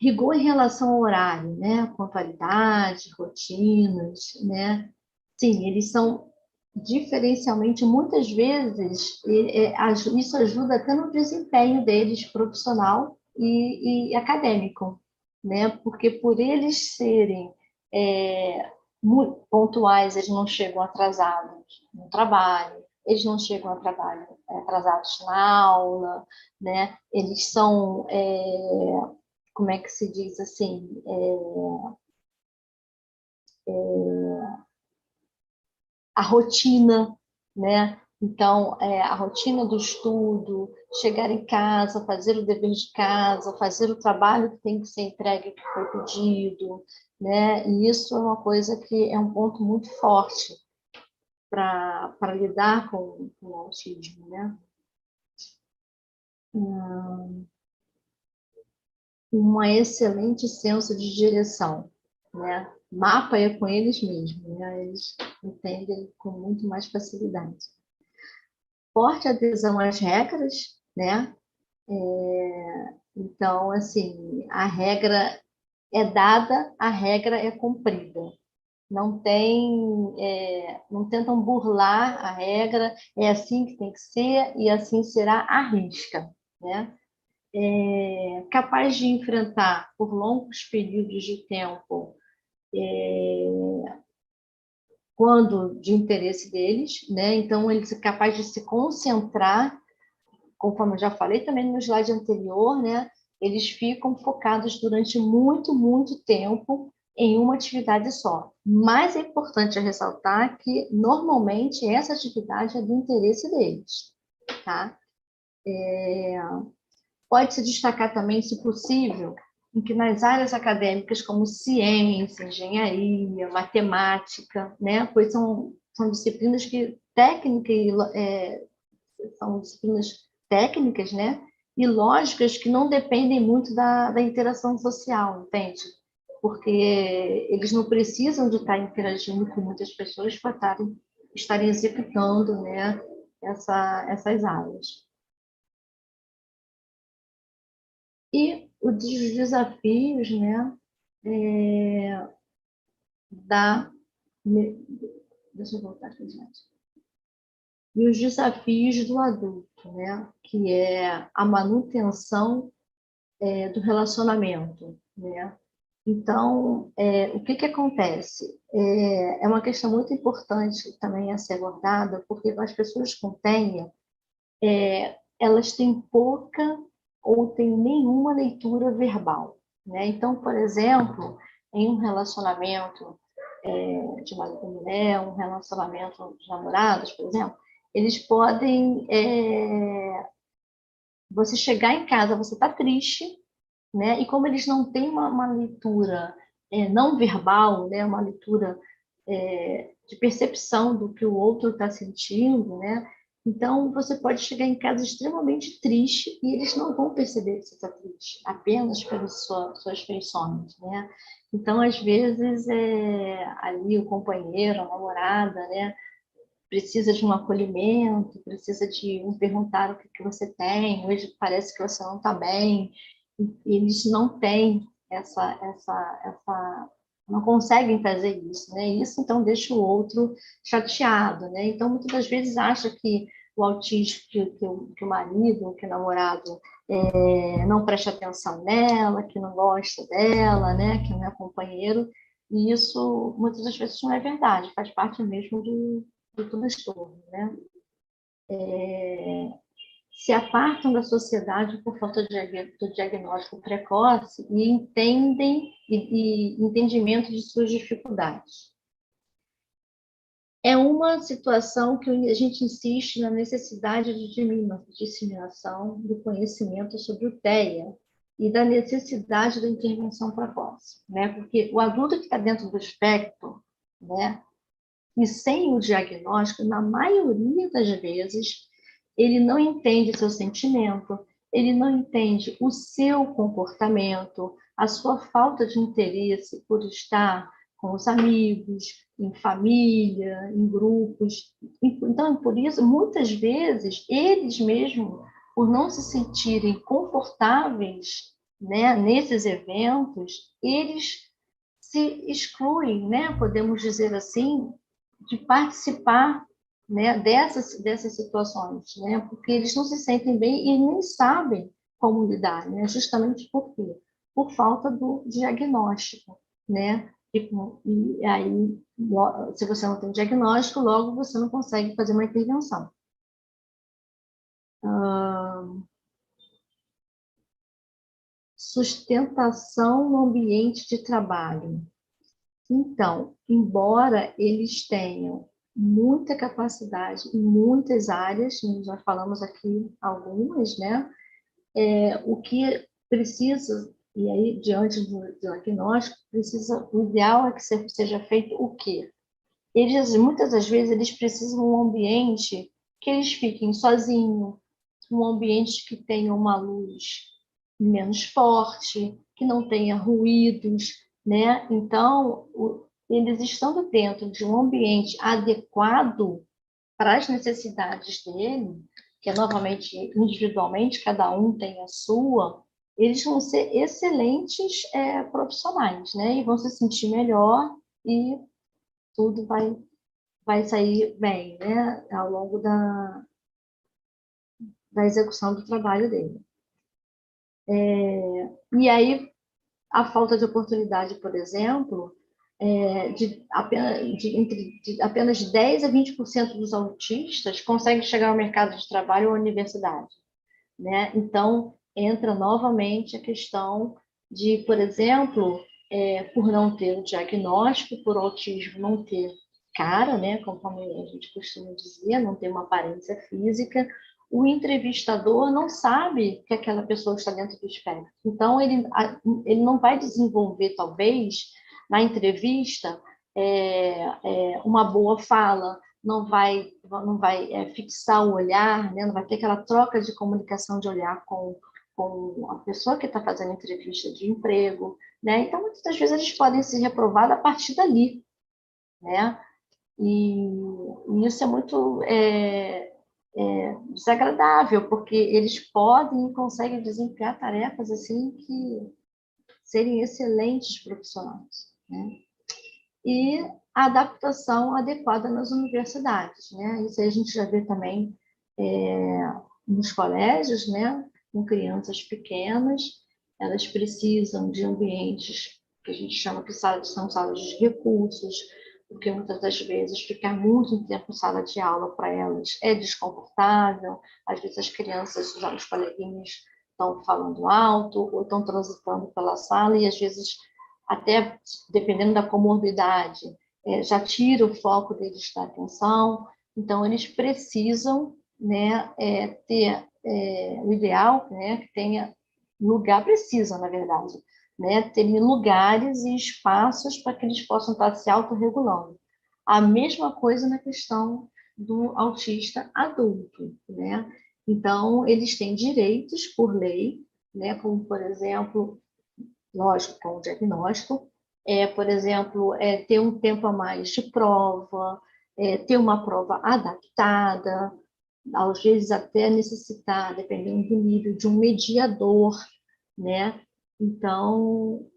Rigor em relação ao horário, né? Pontualidade, rotinas, né? Sim, eles são diferencialmente, muitas vezes, isso ajuda até no desempenho deles profissional e acadêmico, né? Porque por eles serem muito pontuais, eles não chegam atrasados no trabalho, eles não chegam atrasados na aula, né? Eles são, como é que se diz assim, a rotina, né? Então, a rotina do estudo, chegar em casa, fazer o dever de casa, fazer o trabalho que tem que ser entregue, que foi pedido, né? E isso é uma coisa que é um ponto muito forte para lidar com o autismo, né? Um excelente senso de direção, né? Mapa é com eles mesmos, né? Eles entendem com muito mais facilidade. Forte adesão às regras, né? Então, assim, a regra é dada, a regra é cumprida. Não não tentam burlar a regra, é assim que tem que ser e assim será à risca, né? Capaz de enfrentar por longos períodos de tempo quando de interesse deles, né? Então, eles são capazes de se concentrar, conforme eu já falei também no slide anterior, né? Eles ficam focados durante muito, muito tempo em uma atividade só. Mas é importante ressaltar que, normalmente, essa atividade é do interesse deles, tá? Pode se destacar também, se possível, em que nas áreas acadêmicas como ciência, engenharia, matemática, né? Pois são disciplinas que são disciplinas técnicas, né? E lógicas que não dependem muito da interação social, entende? Porque eles não precisam de estar interagindo com muitas pessoas para estarem executando, né, essas áreas. E os desafios, né, da... Deixa eu voltar aqui, gente. E os desafios do adulto, né, que é a manutenção do relacionamento, né? Então, o que acontece? É uma questão muito importante também a ser abordada, porque as pessoas com TEA, elas têm pouca ou têm nenhuma leitura verbal, né? Então, por exemplo, em um relacionamento de marido e mulher, um relacionamento de namorados, por exemplo, eles podem... você chegar em casa, você está triste, né? E como eles não têm uma leitura não verbal, né? Uma leitura de percepção do que o outro está sentindo, né? Então, você pode chegar em casa extremamente triste e eles não vão perceber que você está triste, apenas pelas suas feições, né? Então, às vezes, ali o companheiro, a namorada, né? Precisa de um acolhimento, precisa de um perguntar o que você tem, hoje parece que você não está bem, e eles não têm não conseguem fazer isso, né? Isso então deixa o outro chateado, né? Então muitas das vezes acha que o autismo, que o marido, que o namorado não presta atenção nela, que não gosta dela, né? Que não é companheiro, e isso muitas das vezes não é verdade, faz parte mesmo do transtorno, né? Se apartam da sociedade por falta do diagnóstico precoce e entendem e entendimento de suas dificuldades. É uma situação que a gente insiste na necessidade de disseminação do conhecimento sobre o TEA e da necessidade da intervenção precoce, né? Porque o adulto que está dentro do espectro, né? E sem o diagnóstico, na maioria das vezes, ele não entende seu sentimento, ele não entende o seu comportamento, a sua falta de interesse por estar com os amigos, em família, em grupos. Então, por isso, muitas vezes, eles mesmos, por não se sentirem confortáveis, né, nesses eventos, eles se excluem, né, podemos dizer assim, de participar, né, dessas situações, né, porque eles não se sentem bem e nem sabem como lidar, né, justamente por quê? Por falta do diagnóstico, né, e aí, se você não tem diagnóstico, logo você não consegue fazer uma intervenção. Sustentação no ambiente de trabalho. Então, embora eles tenham muita capacidade em muitas áreas, nós já falamos aqui algumas, né? O que precisa, e aí diante do diagnóstico, o ideal é que seja feito o quê? Eles, muitas das vezes, eles precisam de um ambiente que eles fiquem sozinhos, um ambiente que tenha uma luz menos forte, que não tenha ruídos, né? Então, eles estando dentro de um ambiente adequado para as necessidades dele, que é novamente individualmente, cada um tem a sua, eles vão ser excelentes profissionais, né? E vão se sentir melhor e tudo vai sair bem, né? Ao longo da execução do trabalho dele. E aí, a falta de oportunidade, por exemplo, de apenas 10 a 20% dos autistas conseguem chegar ao mercado de trabalho ou à universidade, né? Então, entra novamente a questão de, por exemplo, por não ter o diagnóstico, por autismo não ter cara, né? Conforme a gente costuma dizer, não ter uma aparência física, o entrevistador não sabe que aquela pessoa está dentro do espectro. Então, ele não vai desenvolver, talvez, na entrevista, uma boa fala, não vai fixar o olhar, né? Não vai ter aquela troca de comunicação de olhar com a pessoa que está fazendo entrevista de emprego, né? Então, muitas das vezes, eles podem ser reprovados a partir dali, né? E isso é muito desagradável, porque eles podem e conseguem desempenhar tarefas assim que serem excelentes profissionais, né? E a adaptação adequada nas universidades, né? Isso aí a gente já vê também nos colégios, né? Com crianças pequenas, elas precisam de ambientes que a gente chama que são salas de recursos, porque muitas das vezes ficar muito tempo em sala de aula para elas é desconfortável, às vezes as crianças, os coleguinhas estão falando alto ou estão transitando pela sala e às vezes até dependendo da comorbidade, já tira o foco deles da atenção, então eles precisam, né, ter o ideal, né, que tenha lugar, precisa, na verdade, né, ter lugares e espaços para que eles possam estar se autorregulando. A mesma coisa na questão do autista adulto, né? Então, eles têm direitos por lei, né, como, por exemplo, lógico, com o diagnóstico, por exemplo, ter um tempo a mais de prova, ter uma prova adaptada, às vezes até necessitar, dependendo do nível, de um mediador, né? Então,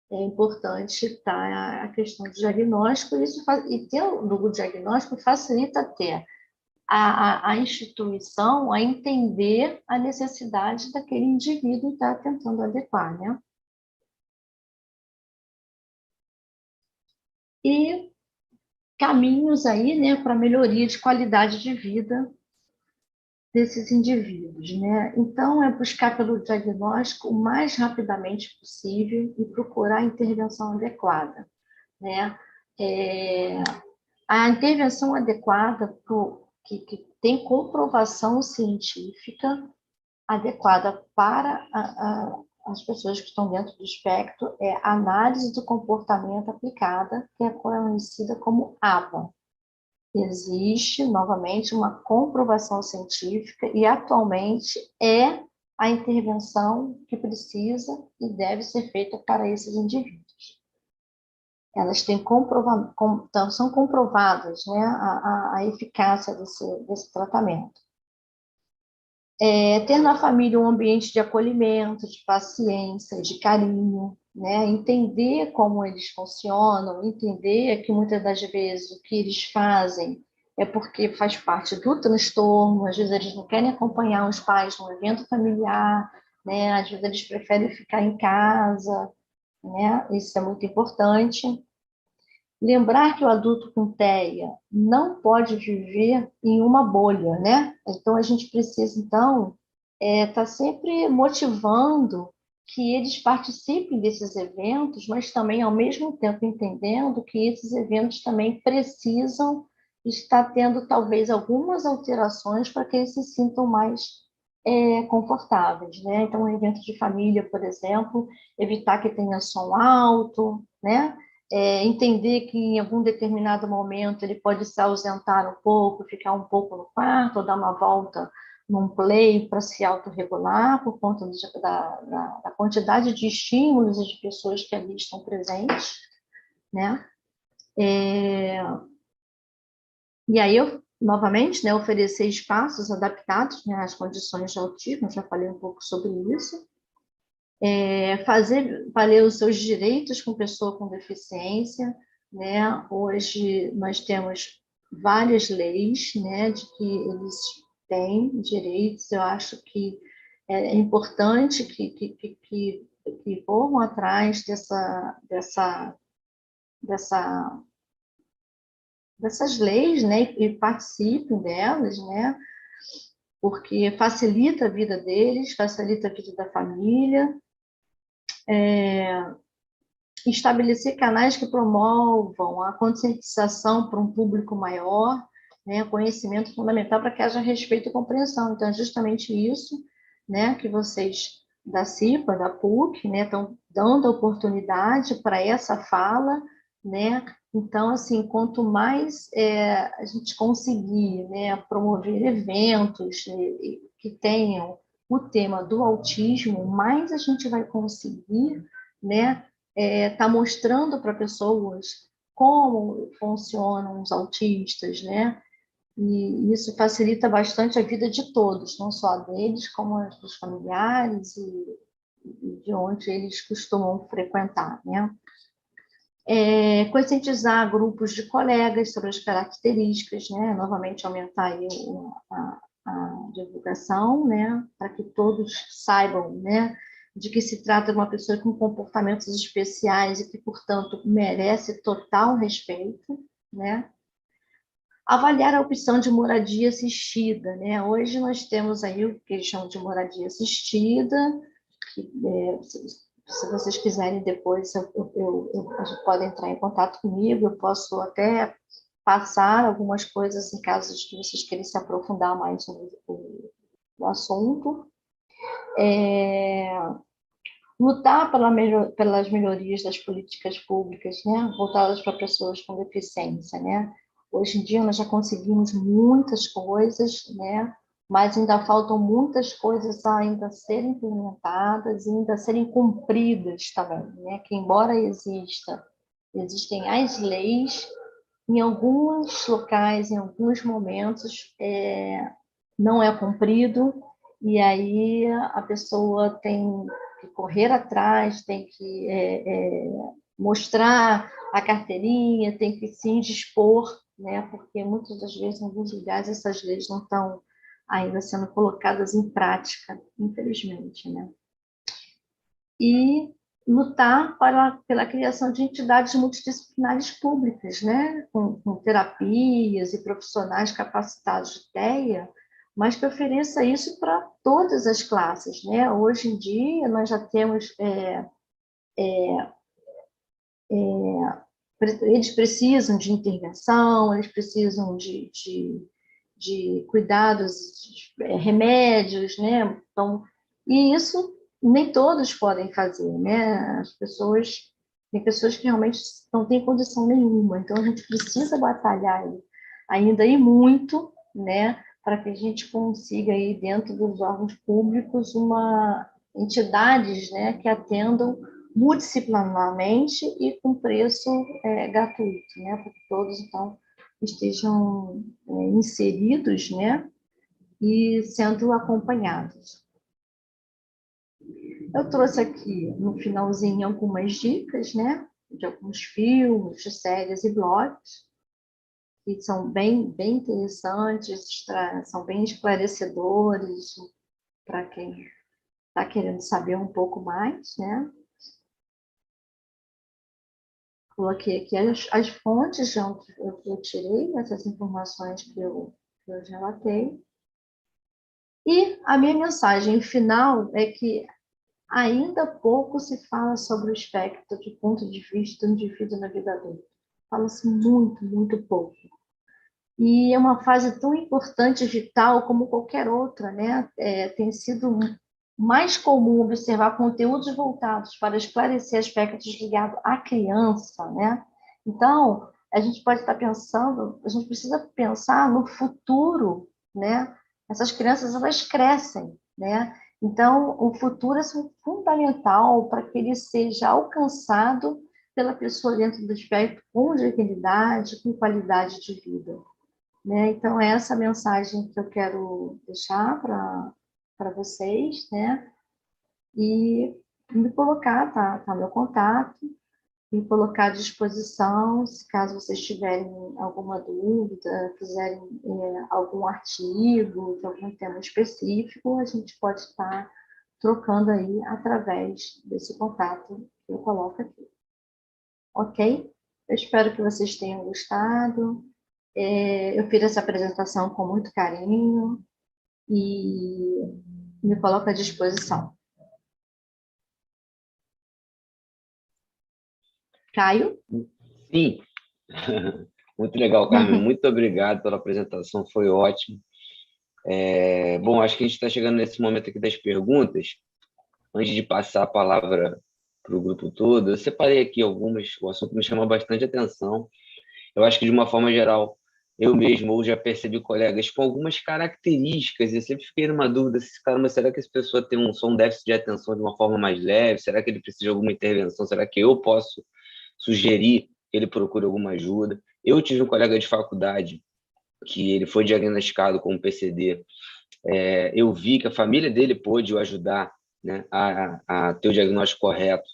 é importante estar a questão do diagnóstico, e ter o diagnóstico facilita até a instituição a entender a necessidade daquele indivíduo e estar tentando adequar, né? E caminhos aí, né, para melhoria de qualidade de vida desses indivíduos, né? Então, é buscar pelo diagnóstico o mais rapidamente possível e procurar a intervenção adequada, né? A intervenção adequada que tem comprovação científica adequada para as pessoas que estão dentro do espectro é a análise do comportamento aplicada, que é conhecida como ABA. Existe, novamente, uma comprovação científica e, atualmente, é a intervenção que precisa e deve ser feita para esses indivíduos. Elas têm são comprovadas, né, a eficácia desse tratamento. Ter na família um ambiente de acolhimento, de paciência, de carinho, né? Entender como eles funcionam, entender que muitas das vezes o que eles fazem é porque faz parte do transtorno, às vezes eles não querem acompanhar os pais num evento familiar, né? Às vezes eles preferem ficar em casa, né? Isso é muito importante. Lembrar que o adulto com TEA não pode viver em uma bolha, né? Então, a gente precisa, então, estar sempre motivando que eles participem desses eventos, mas também, ao mesmo tempo, entendendo que esses eventos também precisam estar tendo, talvez, algumas alterações para que eles se sintam mais confortáveis, né? Então, um evento de família, por exemplo, evitar que tenha som alto, né? Entender que em algum determinado momento ele pode se ausentar um pouco, ficar um pouco no quarto, ou dar uma volta num play para se autorregular, por conta da quantidade de estímulos e de pessoas que ali estão presentes, né? E aí, novamente, né, oferecer espaços adaptados, né, às condições de autismo, já falei um pouco sobre isso. Fazer valer os seus direitos com pessoa com deficiência, né? Hoje nós temos várias leis, né, de que eles têm direitos. Eu acho que é importante que corram atrás dessas leis, né, e participem delas, né, porque facilita a vida deles, facilita a vida da família. Estabelecer canais que promovam a conscientização para um público maior, né, conhecimento fundamental para que haja respeito e compreensão. Então, é justamente isso, né, que vocês da CIPA, da PUC, né, estão dando oportunidade para essa fala, né. Então, assim, quanto mais a gente conseguir, né, promover eventos que tenham o tema do autismo, mais a gente vai conseguir, né, está mostrando para pessoas como funcionam os autistas, né? E isso facilita bastante a vida de todos, não só deles, como a dos familiares e de onde eles costumam frequentar, né? Conscientizar grupos de colegas sobre as características, né? Novamente aumentar aí a divulgação, né? Para que todos saibam, né? de que se trata de uma pessoa com comportamentos especiais e que, portanto, merece total respeito, né? Avaliar a opção de moradia assistida, né? Hoje nós temos aí o que eles chamam de moradia assistida, que, se vocês quiserem depois, vocês podem entrar em contato comigo, eu posso até passar algumas coisas em caso de que vocês queiram se aprofundar mais sobre o assunto. Lutar pelas melhorias das políticas públicas, né, voltadas para pessoas com deficiência, né? Hoje em dia nós já conseguimos muitas coisas, né, mas ainda faltam muitas coisas a ainda serem implementadas e ainda serem cumpridas também, né? Que embora existem as leis, em alguns locais, em alguns momentos, não é cumprido, e aí a pessoa tem que correr atrás, tem que mostrar a carteirinha, tem que se indispor, né? Porque muitas das vezes, em alguns lugares, essas leis não estão ainda sendo colocadas em prática, infelizmente, né? E lutar pela criação de entidades multidisciplinares públicas, né? Com terapias e profissionais capacitados de TEA, mas que ofereça isso para todas as classes, né? Hoje em dia, nós já temos... eles precisam de intervenção, eles precisam de cuidados, remédios, né? Então, e isso nem todos podem fazer, né? Tem pessoas que realmente não têm condição nenhuma, então a gente precisa batalhar ainda e muito, né? Para que a gente consiga aí dentro dos órgãos públicos entidades, né, que atendam multidisciplinarmente e com preço gratuito, né, para que todos, então, estejam inseridos, né, e sendo acompanhados. Eu trouxe aqui, no finalzinho, algumas dicas, né, de alguns filmes, de séries e blogs, que são bem interessantes, são bem esclarecedores para quem está querendo saber um pouco mais, né. Coloquei aqui as fontes onde eu tirei essas informações que eu relatei. E a minha mensagem final é que ainda pouco se fala sobre o espectro de ponto de vista do indivíduo na vida adulta. Fala-se muito pouco. E é uma fase tão importante e vital como qualquer outra, né? Tem sido mais comum observar conteúdos voltados para esclarecer aspectos ligados à criança, né? Então, a gente pode estar pensando, a gente precisa pensar no futuro, né? Essas crianças, elas crescem, né? Então, o futuro é fundamental para que ele seja alcançado pela pessoa dentro do espectro com dignidade, com qualidade de vida, né? Então, é essa mensagem que eu quero deixar para vocês, né? E me colocar, tá meu contato, me colocar à disposição, se caso vocês tiverem alguma dúvida, quiserem algum artigo de algum tema específico, a gente pode estar trocando aí através desse contato que eu coloco aqui. Ok? Eu espero que vocês tenham gostado. Eu fiz essa apresentação com muito carinho e me coloco à disposição. Caio? Sim, muito legal, Carmen. Muito obrigado pela apresentação, foi ótimo. Bom, acho que a gente está chegando nesse momento aqui das perguntas. Antes de passar a palavra para o grupo todo, eu separei aqui algumas, o assunto me chama bastante atenção. Eu acho que, de uma forma geral, eu mesmo já percebi colegas com algumas características, e eu sempre fiquei numa dúvida, caramba, será que essa pessoa tem só um déficit de atenção de uma forma mais leve? Será que ele precisa de alguma intervenção? Será que eu posso sugerir que ele procure alguma ajuda? Eu tive um colega de faculdade que ele foi diagnosticado com PCD. Eu vi que a família dele pôde o ajudar, né, a ter o diagnóstico correto,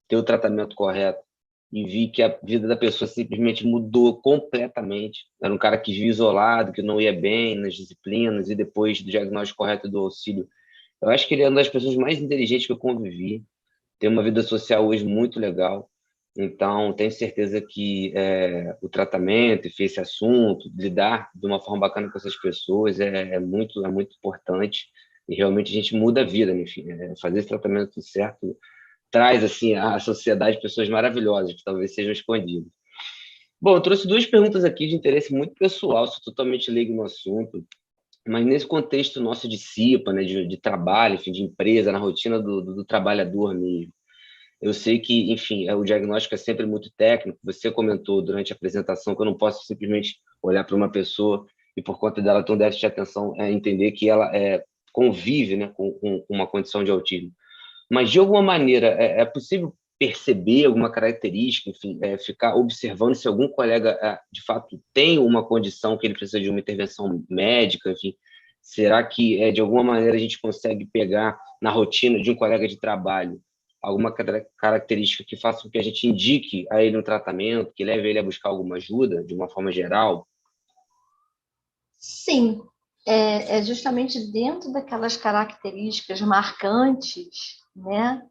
ter o tratamento correto, e vi que a vida da pessoa simplesmente mudou completamente. Era um cara que vivia isolado, que não ia bem nas disciplinas, e depois do diagnóstico correto do auxílio, Eu acho que ele é uma das pessoas mais inteligentes que eu convivi, tem uma vida social hoje muito legal. Então, tenho certeza que o tratamento, enfim, esse assunto, lidar de uma forma bacana com essas pessoas é muito importante e realmente a gente muda a vida, né? Enfim, fazer esse tratamento certo traz assim à sociedade pessoas maravilhosas que talvez sejam escondidas. Bom, eu trouxe duas perguntas aqui de interesse muito pessoal, sou totalmente leigo no assunto, mas nesse contexto nosso de CIPA, né, de trabalho, enfim, de empresa, na rotina do trabalhador mesmo. Eu sei que, enfim, o diagnóstico é sempre muito técnico. Você comentou durante a apresentação que eu não posso simplesmente olhar para uma pessoa e, por conta dela ter um déficit de atenção, entender que ela convive, né, com uma condição de autismo. Mas, de alguma maneira, é possível perceber alguma característica, enfim, ficar observando se algum colega, de fato, tem uma condição que ele precisa de uma intervenção médica, enfim. Será que, de alguma maneira, a gente consegue pegar na rotina de um colega de trabalho alguma característica que faça com que a gente indique a ele um tratamento, que leve ele a buscar alguma ajuda, de uma forma geral? Sim, é justamente dentro daquelas características marcantes, né?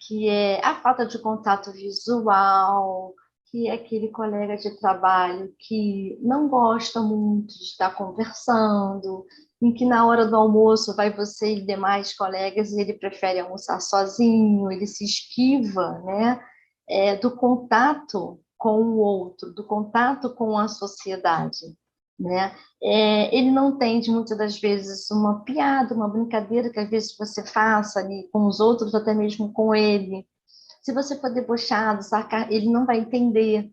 Que é a falta de contato visual, que é aquele colega de trabalho que não gosta muito de estar conversando, em que na hora do almoço vai você e demais colegas e ele prefere almoçar sozinho, ele se esquiva, né, do contato com o outro, do contato com a sociedade, né? Ele não entende muitas das vezes uma piada, uma brincadeira que às vezes você faça ali com os outros, até mesmo com ele. Se você for debochado, sacar, ele não vai entender,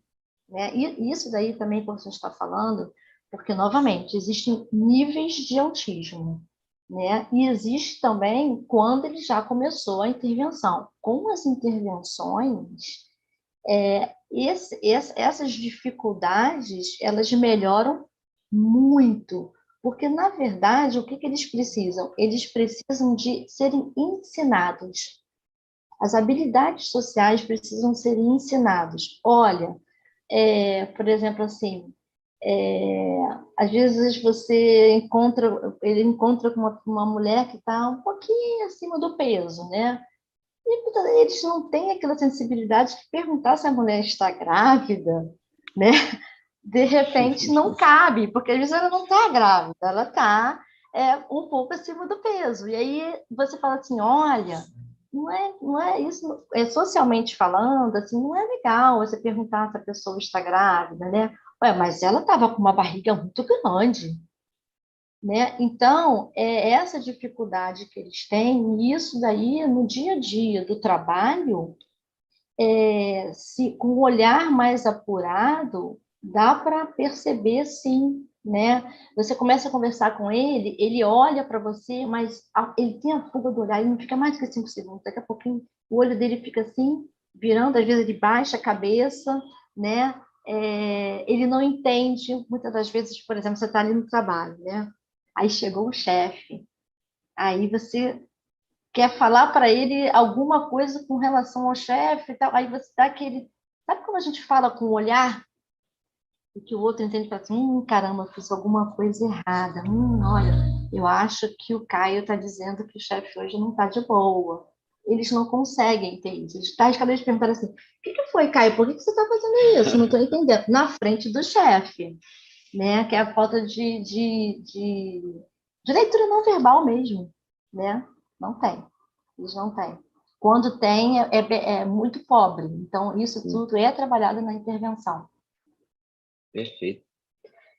né? E isso daí também, como você está falando, porque, novamente, existem níveis de autismo, né? E existe também quando ele já começou a intervenção. Com as intervenções, essas dificuldades, elas melhoram muito, porque, na verdade, o que eles precisam? Eles precisam de serem ensinados. As habilidades sociais precisam ser ensinadas. Olha, por exemplo, assim, às vezes ele encontra com uma mulher que está um pouquinho acima do peso, né? E eles não têm aquela sensibilidade de perguntar se a mulher está grávida, né? De repente não cabe, porque às vezes ela não está grávida, ela está um pouco acima do peso. E aí você fala assim, olha, não é isso, socialmente falando, assim, não é legal você perguntar se a pessoa está grávida, né? Ué, mas ela estava com uma barriga muito grande, né? Então, é essa dificuldade que eles têm, e isso daí, no dia a dia do trabalho, se com um olhar mais apurado, dá para perceber, sim, né? Você começa a conversar com ele, ele olha para você, mas ele tem a fuga do olhar, ele não fica mais do que 5 segundos. Daqui a pouquinho, o olho dele fica assim, virando, às vezes ele baixa a cabeça, né? Ele não entende, muitas das vezes, por exemplo, você está ali no trabalho, né? Aí chegou o chefe, aí você quer falar para ele alguma coisa com relação ao chefe e tal, aí você dá aquele... Sabe como a gente fala com o olhar? E que o outro entende e fala assim, caramba, eu fiz alguma coisa errada. Olha, eu acho que o Caio está dizendo que o chefe hoje não está de boa. Eles não conseguem ter isso. Eles estão cada vez perguntando assim, o que foi, Caio? Por que você está fazendo isso? Não estou entendendo. Na frente do chefe, né? Que é a falta de leitura não verbal mesmo, né? Não tem. Eles não têm. Quando tem, é muito pobre. Então, isso tudo é trabalhado na intervenção. Perfeito.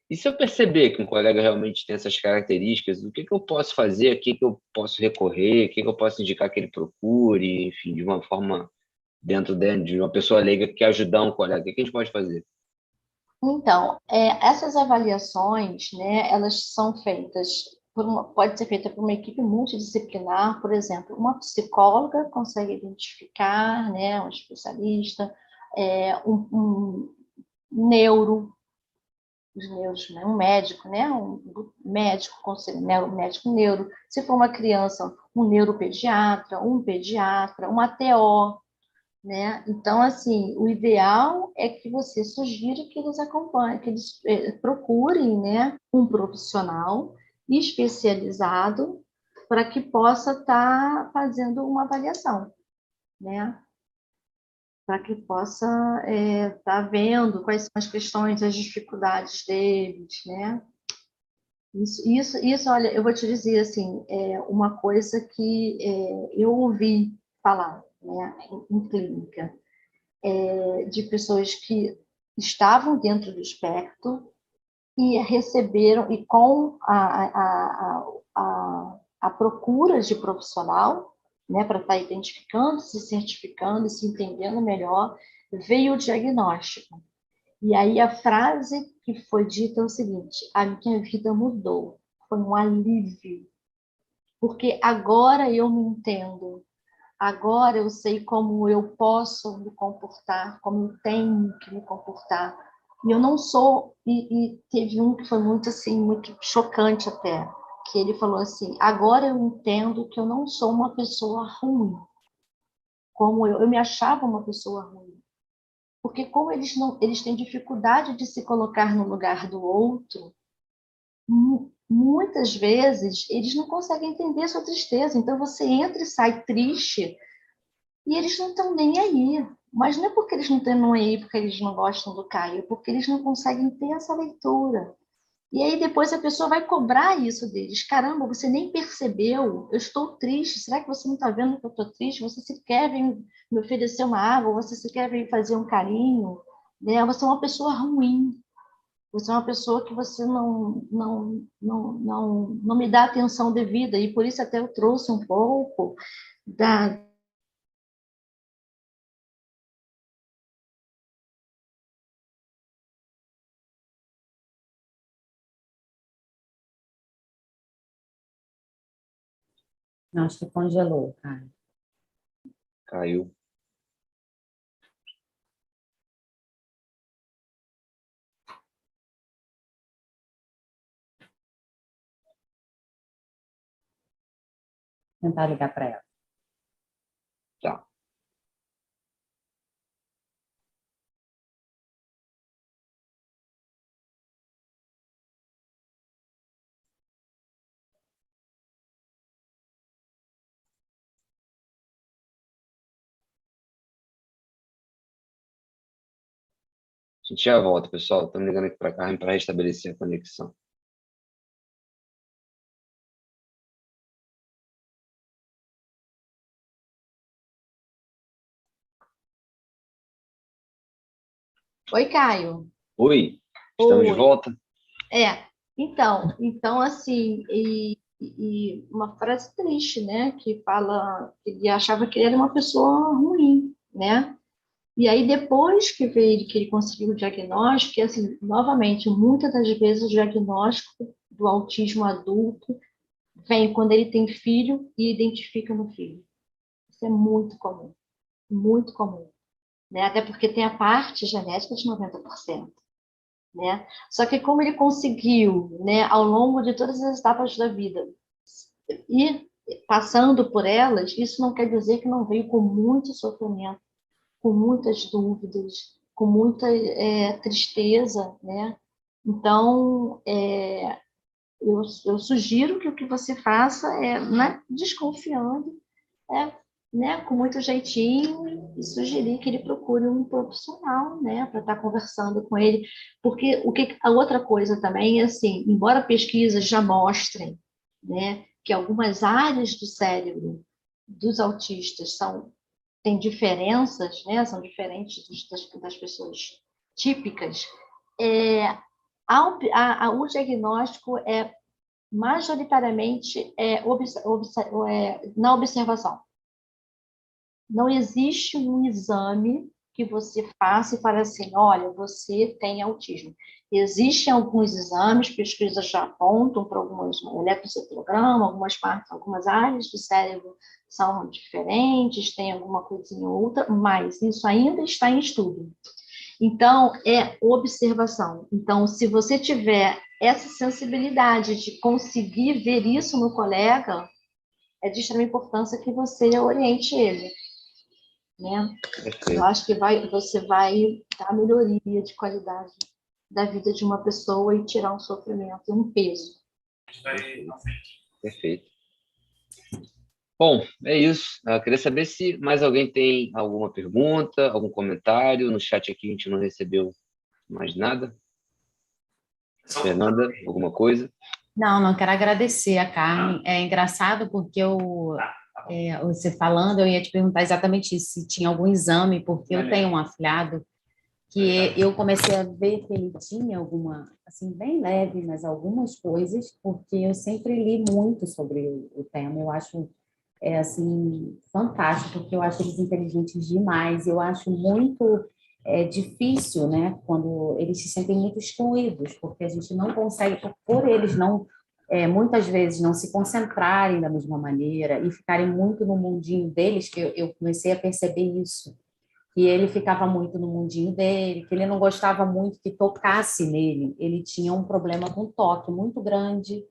E se eu perceber que um colega realmente tem essas características, o que eu posso fazer, a que eu posso recorrer, o que eu posso indicar que ele procure, enfim, de uma forma dentro de uma pessoa leiga que quer ajudar um colega, o que a gente pode fazer? Então, essas avaliações, né, elas são feitas pode ser feita por uma equipe multidisciplinar, por exemplo, uma psicóloga consegue identificar, né, um especialista, um neuro, os neuros, né, um médico, né, um médico, né, um médico neuro, se for uma criança, um neuropediatra, um pediatra, um ATO, né? Então, assim, o ideal é que você sugira que eles acompanhem, que eles procurem, né, um profissional especializado para que possa estar fazendo uma avaliação, né? Para que possa estar vendo quais são as questões, as dificuldades deles, né? Isso, olha, eu vou te dizer, assim, uma coisa que eu ouvi falar, né, em clínica, de pessoas que estavam dentro do espectro e receberam, e com a procura de profissional, né, para estar identificando, se certificando, se entendendo melhor, veio o diagnóstico. E aí a frase que foi dita é o seguinte: a minha vida mudou, foi um alívio, porque agora eu me entendo, agora eu sei como eu posso me comportar, como eu tenho que me comportar. E eu não sou, e teve um que foi muito assim, muito chocante até, que ele falou assim: agora eu entendo que eu não sou uma pessoa ruim, como eu me achava uma pessoa ruim. Porque como eles têm dificuldade de se colocar no lugar do outro, muitas vezes eles não conseguem entender a sua tristeza. Então você entra e sai triste e eles não estão nem aí. Mas não é porque eles não estão nem aí, porque eles não gostam do Caio, é porque eles não conseguem ter essa leitura. E aí depois a pessoa vai cobrar isso deles. Caramba, você nem percebeu, eu estou triste. Será que você não está vendo que eu estou triste? Você sequer vem me oferecer uma água, você sequer vem fazer um carinho, né? Você é uma pessoa ruim. Você é uma pessoa que você não me dá atenção devida. E por isso até eu trouxe um pouco da. Não, acho que congelou, cara. Caiu. Tentar ligar para ela. Tá. A gente já volta, pessoal. Estamos ligando aqui para cá para restabelecer a conexão. Oi, Caio. Oi, estamos de Oi. volta? Então assim, e uma frase triste, né? Que fala que ele achava que ele era uma pessoa ruim, né? E aí, depois que ele conseguiu o diagnóstico, que, assim, novamente, muitas das vezes o diagnóstico do autismo adulto vem quando ele tem filho e identifica no filho. Isso é muito comum, né? Até porque tem a parte genética de 90%, né? Só que como ele conseguiu, né, ao longo de todas as etapas da vida, ir passando por elas, isso não quer dizer que não veio com muito sofrimento, com muitas dúvidas, com muita tristeza, né? Então, eu sugiro que o que você faça é, né, desconfiando, é, né, com muito jeitinho, e sugerir que ele procure um profissional, né, para estar conversando com ele, porque a outra coisa também é assim, embora pesquisas já mostrem, né, que algumas áreas do cérebro dos autistas têm diferenças, né, são diferentes das pessoas típicas, é, o diagnóstico é majoritariamente na observação. Não existe um exame que você faça e fale assim: olha, você tem autismo. Existem alguns exames, pesquisas já apontam para alguns eletroencefalograma, algumas partes, algumas áreas do cérebro são diferentes, tem alguma coisinha ou outra, mas isso ainda está em estudo. Então, é observação. Então, se você tiver essa sensibilidade de conseguir ver isso no colega, é de extrema importância que você oriente ele, né? Eu Perfeito. acho que você vai dar melhoria de qualidade da vida de uma pessoa e tirar um sofrimento, um peso. Perfeito. Perfeito. Bom, é isso. Eu queria saber se mais alguém tem alguma pergunta, algum comentário. No chat aqui a gente não recebeu mais nada. Fernanda, alguma coisa? Não, não, quero agradecer a Carmen. É engraçado porque você falando, eu ia te perguntar exatamente isso, se tinha algum exame, porque eu tenho um afilhado que eu comecei a ver que ele tinha alguma, assim, bem leve, mas algumas coisas, porque eu sempre li muito sobre o tema. Eu acho, assim, fantástico, porque eu acho eles inteligentes demais. Eu acho muito difícil, né, quando eles se sentem muito excluídos, porque a gente não consegue, por eles não, muitas vezes não se concentrarem da mesma maneira e ficarem muito no mundinho deles, que eu comecei a perceber isso, que ele ficava muito no mundinho dele, que ele não gostava muito que tocasse nele, ele tinha um problema com toque muito grande,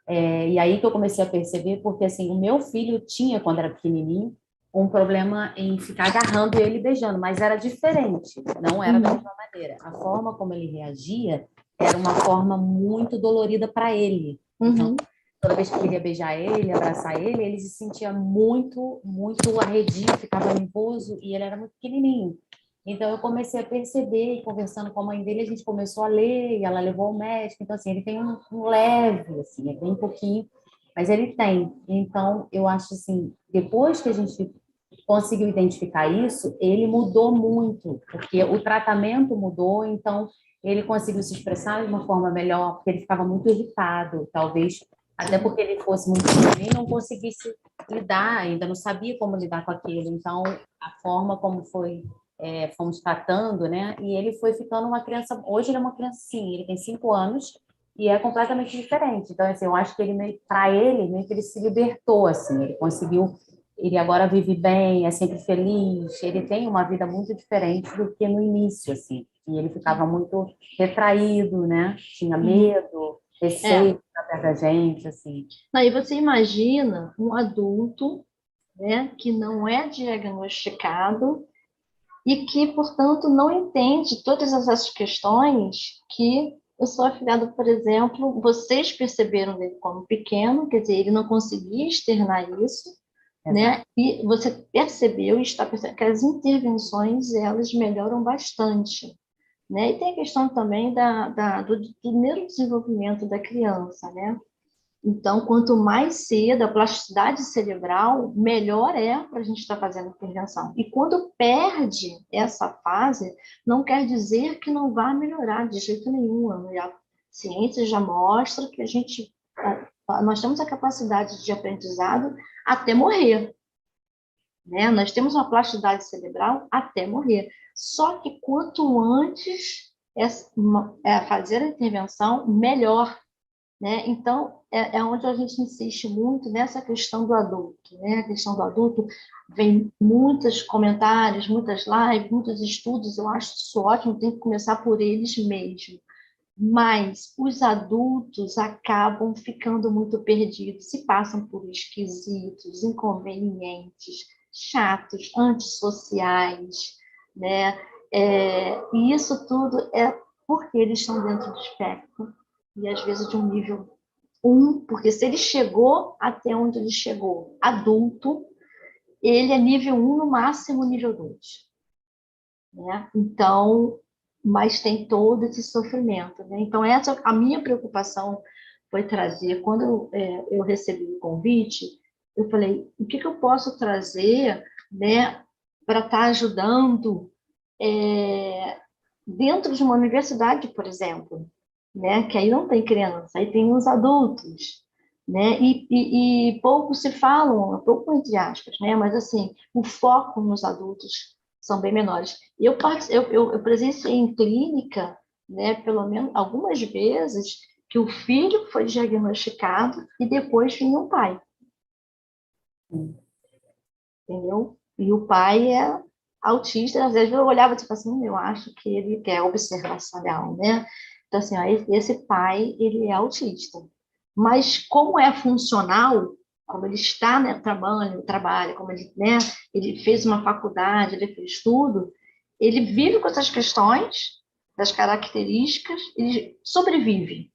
e aí que eu comecei a perceber, porque assim, o meu filho tinha, quando era pequenininho, um problema em ficar agarrando ele e beijando, mas era diferente, não era da mesma maneira. A forma como ele reagia era uma forma muito dolorida para ele. Então, toda vez que eu queria beijar ele, abraçar ele se sentia muito, muito arredio, ficava nervoso, e ele era muito pequenininho. Então, eu comecei a perceber, e conversando com a mãe dele, a gente começou a ler, e ela levou ao médico. Então, assim, ele tem um leve, assim, é bem pouquinho, mas ele tem. Então, eu acho, assim, depois que a gente conseguiu identificar isso, ele mudou muito, porque o tratamento mudou, então ele conseguiu se expressar de uma forma melhor, porque ele ficava muito irritado, talvez até porque ele fosse muito pequeno e não conseguisse lidar, ainda não sabia como lidar com aquilo. Então, a forma como fomos tratando, né? E ele foi ficando uma criança. Hoje ele é uma criança, sim, ele tem 5 anos e é completamente diferente. Então, assim, eu acho que para ele, meio que ele se libertou, assim, ele conseguiu. Ele agora vive bem, é sempre feliz. Ele tem uma vida muito diferente do que no início, assim. E ele ficava muito retraído, né? Tinha medo, receio de estar perto da gente, assim. Aí você imagina um adulto, né, que não é diagnosticado e que, portanto, não entende todas essas questões que o seu afilhado, por exemplo, vocês perceberam dele como pequeno, quer dizer, ele não conseguia externar isso, né? E você percebeu e está percebendo que as intervenções, elas melhoram bastante, né? E tem a questão também do neurodesenvolvimento da criança, né? Então, quanto mais cedo a plasticidade cerebral, melhor é para a gente estar fazendo intervenção. E quando perde essa fase, não quer dizer que não vai melhorar de jeito nenhum. A ciência já mostra que nós temos a capacidade de aprendizado até morrer, né? Nós temos uma plasticidade cerebral até morrer. Só que quanto antes fazer a intervenção, melhor, né? Então, é onde a gente insiste muito nessa questão do adulto, né? A questão do adulto, vem muitos comentários, muitas lives, muitos estudos, eu acho isso ótimo, tem que começar por eles mesmos. Mas os adultos acabam ficando muito perdidos, se passam por esquisitos, inconvenientes, chatos, antissociais, né? E isso tudo é porque eles estão dentro do espectro, e às vezes de um nível 1, porque se ele chegou até onde ele chegou, adulto, ele é nível 1, no máximo nível 2, né? Então, mas tem todo esse sofrimento, né? Então, a minha preocupação foi trazer, quando eu recebi o convite, eu falei, o que eu posso trazer, né, para estar ajudando dentro de uma universidade, por exemplo, né? Que aí não tem criança, aí tem os adultos, né? E pouco se falam, pouco entre aspas, né? Mas assim, o foco nos adultos são bem menores. Eu presenciei em clínica, né? Pelo menos algumas vezes que o filho foi diagnosticado e depois vinha o pai, entendeu? E o pai é autista, às vezes eu olhava e tipo assim, eu acho que ele quer observacional, né? Então, assim, ó, esse pai, ele é autista. Mas como é funcional, como ele está, né, trabalha, como ele, né, ele fez uma faculdade, ele fez tudo, ele vive com essas questões, das características, ele sobrevive,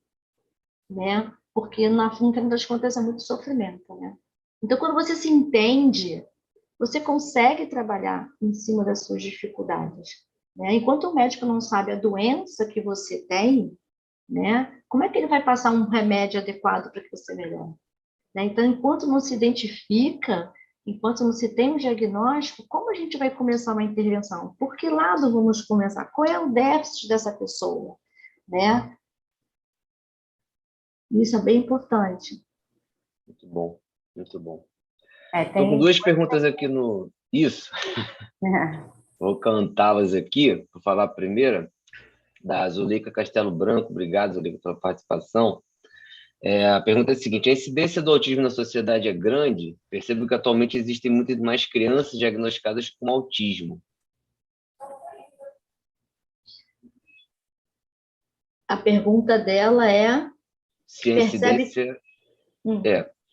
né? Porque, no fim das contas, é muito sofrimento, né? Então, quando você se entende, você consegue trabalhar em cima das suas dificuldades, né? Enquanto o médico não sabe a doença que você tem, né? Como é que ele vai passar um remédio adequado para que você melhore? Né? Então, enquanto não se identifica, enquanto não se tem um diagnóstico, como a gente vai começar uma intervenção? Por que lado vamos começar? Qual é o déficit dessa pessoa? Né? Isso é bem importante. Muito bom, muito bom. É, Estou com tem... duas perguntas aqui no... Isso, vou cantá-las aqui, vou falar a primeira, da Zuleika Castelo Branco. Obrigado, Zuleika, pela participação. A pergunta é a seguinte: a incidência do autismo na sociedade é grande? Percebo que atualmente existem muitas mais crianças diagnosticadas com autismo. A pergunta dela é, Se a percebe... incidência...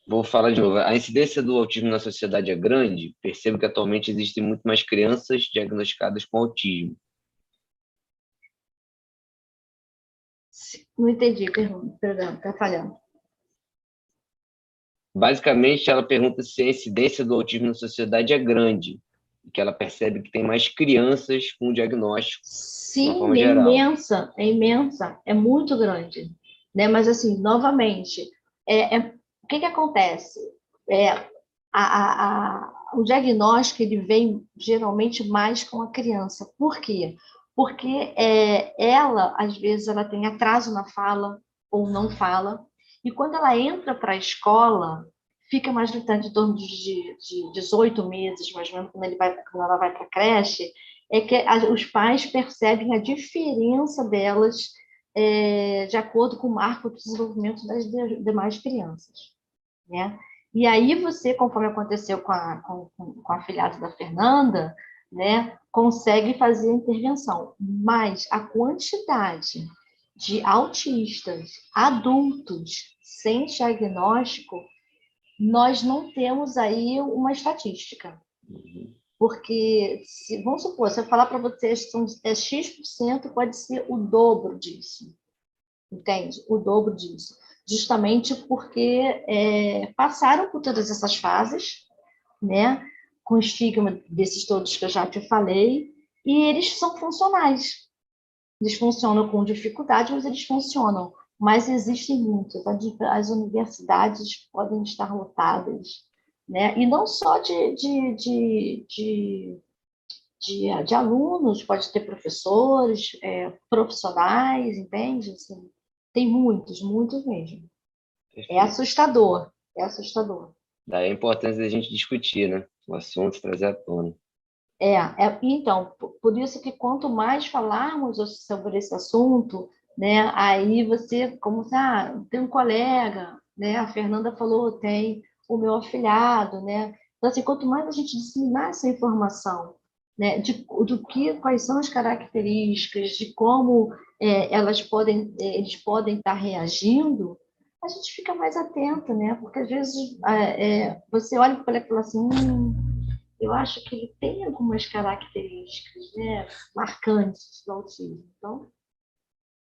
Vou falar de novo. A incidência do autismo na sociedade é grande? Percebo que atualmente existem muito mais crianças diagnosticadas com autismo. Não entendi, perdão, está falhando. Basicamente, ela pergunta se a incidência do autismo na sociedade é grande, e que ela percebe que tem mais crianças com diagnóstico, de uma Sim, forma geral. é imensa, é muito grande, né? Mas assim, novamente, o que que acontece? É, o diagnóstico ele vem geralmente mais com a criança. Por quê? Porque ela, às vezes, ela tem atraso na fala ou não fala, e quando ela entra para a escola, fica mais gritante em torno de 18 meses, mais ou menos, quando ela vai para a creche, é que os pais percebem a diferença delas de acordo com o marco de desenvolvimento das demais crianças, né? E aí você, conforme aconteceu com a afilhada da Fernanda, né, consegue fazer a intervenção. Mas a quantidade de autistas adultos sem diagnóstico, nós não temos aí uma estatística. Porque, vamos supor, se eu falar para vocês que é X%, pode ser o dobro disso. Entende? O dobro disso. Justamente porque passaram por todas essas fases, né? Com o estigma desses todos que eu já te falei, e eles são funcionais. Eles funcionam com dificuldade, mas eles funcionam. Mas existem muitos. As universidades podem estar lotadas, né? E não só de alunos, pode ter professores, profissionais, entende? Assim, tem muitos, muitos mesmo. É Perfeito. assustador, é assustador. Daí a importância da gente discutir, né? O assunto, trazer à tona. Então, por isso que quanto mais falarmos sobre esse assunto, né, aí você, como tem um colega, né, a Fernanda falou, tem o meu afilhado, né, então assim, quanto mais a gente disseminar essa informação, né, quais são as características, de como eles podem estar reagindo, a gente fica mais atento, né, porque às vezes você olha para ele e fala assim, eu acho que ele tem algumas características, né, marcantes do autismo. Então,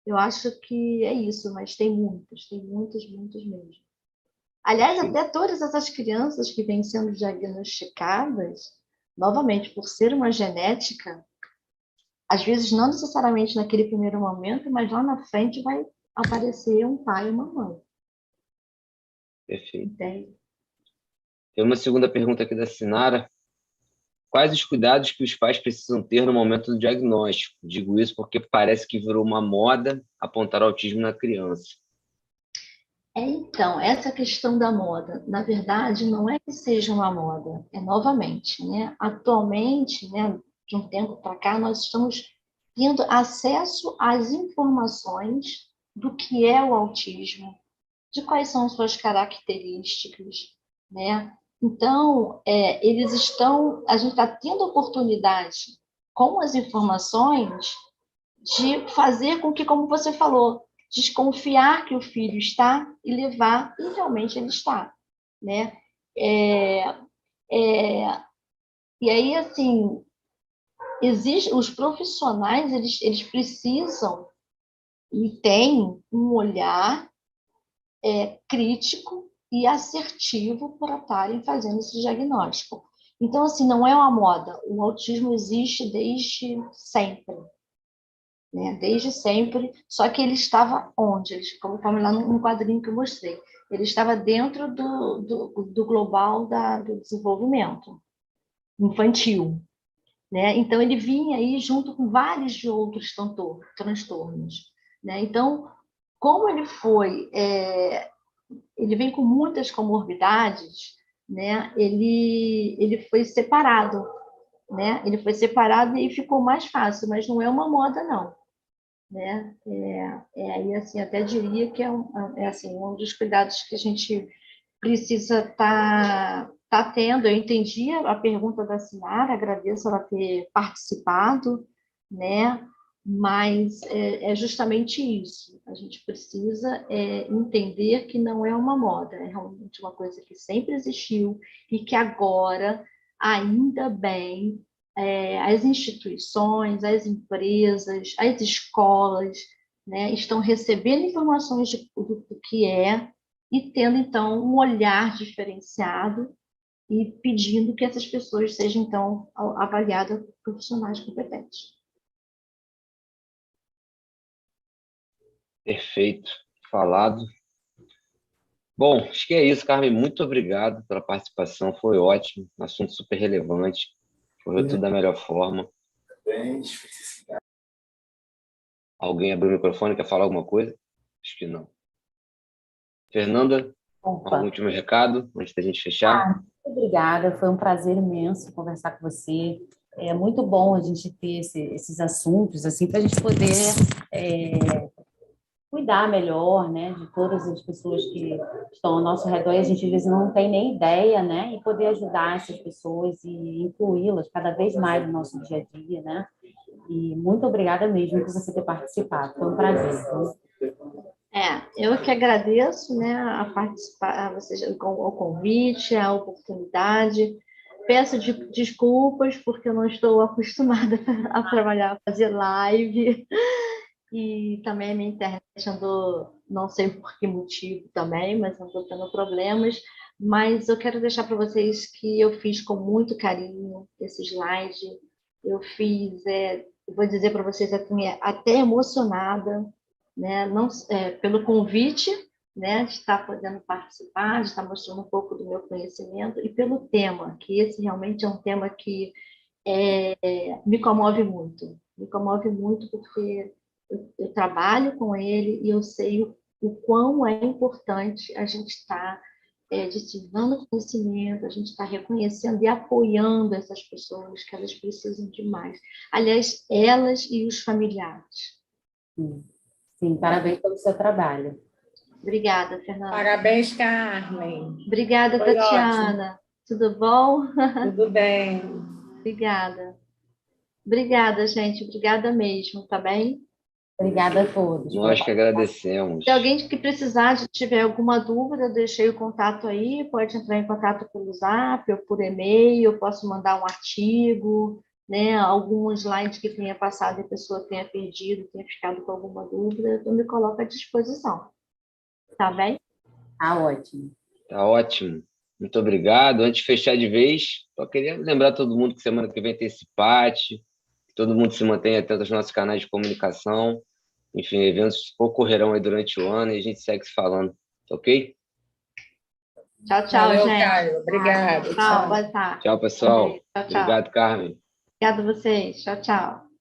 eu acho que é isso, mas tem muitos, muitos mesmo. Aliás, Perfeito. até todas essas crianças que vêm sendo diagnosticadas, novamente, por ser uma genética, às vezes não necessariamente naquele primeiro momento, mas lá na frente vai aparecer um pai e uma mãe. Perfeito. Entende? Tem uma segunda pergunta aqui da Sinara. Quais os cuidados que os pais precisam ter no momento do diagnóstico? Digo isso porque parece que virou uma moda apontar autismo na criança. Então, essa questão da moda, na verdade, não é que seja uma moda, é novamente, né? Atualmente, né, de um tempo para cá, nós estamos tendo acesso às informações do que é o autismo, de quais são suas características, né? Então, a gente está tendo oportunidade, com as informações, de fazer com que, como você falou, desconfiar que o filho está e levar, e realmente ele está, né? É, é, e aí, assim, os profissionais, eles precisam e têm um olhar crítico e assertivo para estarem fazendo esse diagnóstico. Então, assim, não é uma moda. O autismo existe desde sempre, né? Desde sempre, só que ele estava onde? Ele, como lá no quadrinho que eu mostrei, ele estava dentro do global do desenvolvimento infantil, né? Então, ele vinha aí junto com vários de outros transtornos, né? Então, como ele vem com muitas comorbidades, né? Ele foi separado, né? Ele foi separado e ficou mais fácil, mas não é uma moda, não, né? Aí, assim, até diria que assim, um dos cuidados que a gente precisa tá tendo. Eu entendi a pergunta da Sinara, agradeço ela ter participado, né? Mas é justamente isso. A gente precisa entender que não é uma moda, é realmente uma coisa que sempre existiu e que agora, ainda bem, as instituições, as empresas, as escolas, né, estão recebendo informações do que é e tendo, então, um olhar diferenciado e pedindo que essas pessoas sejam, então, avaliadas por profissionais competentes. Perfeito, falado. Bom, acho que é isso, Carmen. Muito obrigado pela participação, foi ótimo, um assunto super relevante, correu tudo da melhor forma. Alguém abriu o microfone, quer falar alguma coisa? Acho que não. Fernanda, algum último recado antes da gente fechar? Muito obrigada, foi um prazer imenso conversar com você. É muito bom a gente ter esses assuntos, assim, para a gente poder cuidar melhor, né, de todas as pessoas que estão ao nosso redor, e a gente às vezes não tem nem ideia, né, e poder ajudar essas pessoas e incluí-las cada vez mais no nosso dia a dia, né, e muito obrigada mesmo por você ter participado, foi um prazer. Eu que agradeço, né, a participar, a vocês, o convite, a oportunidade. Peço desculpas porque eu não estou acostumada a trabalhar, a fazer live. E também a minha internet andou, não sei por que motivo também, mas andou tendo problemas. Mas eu quero deixar para vocês que eu fiz com muito carinho esse slide. Eu fiz, vou dizer para vocês, assim, até emocionada, né? Não, pelo convite, né, de estar podendo participar, de estar mostrando um pouco do meu conhecimento, e pelo tema, que esse realmente é um tema que me comove muito porque eu trabalho com ele e eu sei o quão é importante a gente estar disseminando conhecimento, a gente está reconhecendo e apoiando essas pessoas que elas precisam de mais. Aliás, elas e os familiares. Sim, parabéns pelo seu trabalho. Obrigada, Fernanda. Parabéns, Carmen. Obrigada, Foi Tatiana. ótimo. Tudo bom? Tudo bem. Obrigada. Obrigada, gente. Obrigada mesmo, tá bem? Obrigada a todos. Nós que agradecemos. Se alguém que precisar, tiver alguma dúvida, eu deixei o contato aí, pode entrar em contato pelo Zap ou por e-mail, eu posso mandar um artigo, né? Algum slide que tenha passado e a pessoa tenha perdido, tenha ficado com alguma dúvida, eu me coloco à disposição. Tá bem? Tá ótimo. Tá ótimo. Muito obrigado. Antes de fechar de vez, só queria lembrar todo mundo que semana que vem tem esse PAT, que todo mundo se mantenha atento aos nossos canais de comunicação. Enfim, eventos ocorrerão aí durante o ano e a gente segue se falando, ok? Tchau, tchau, Valeu, gente. Caio. Obrigada. Tchau, boa tarde. Tchau, pessoal. Tchau, tchau. Obrigado, Carmen. Obrigada a vocês. Tchau, tchau.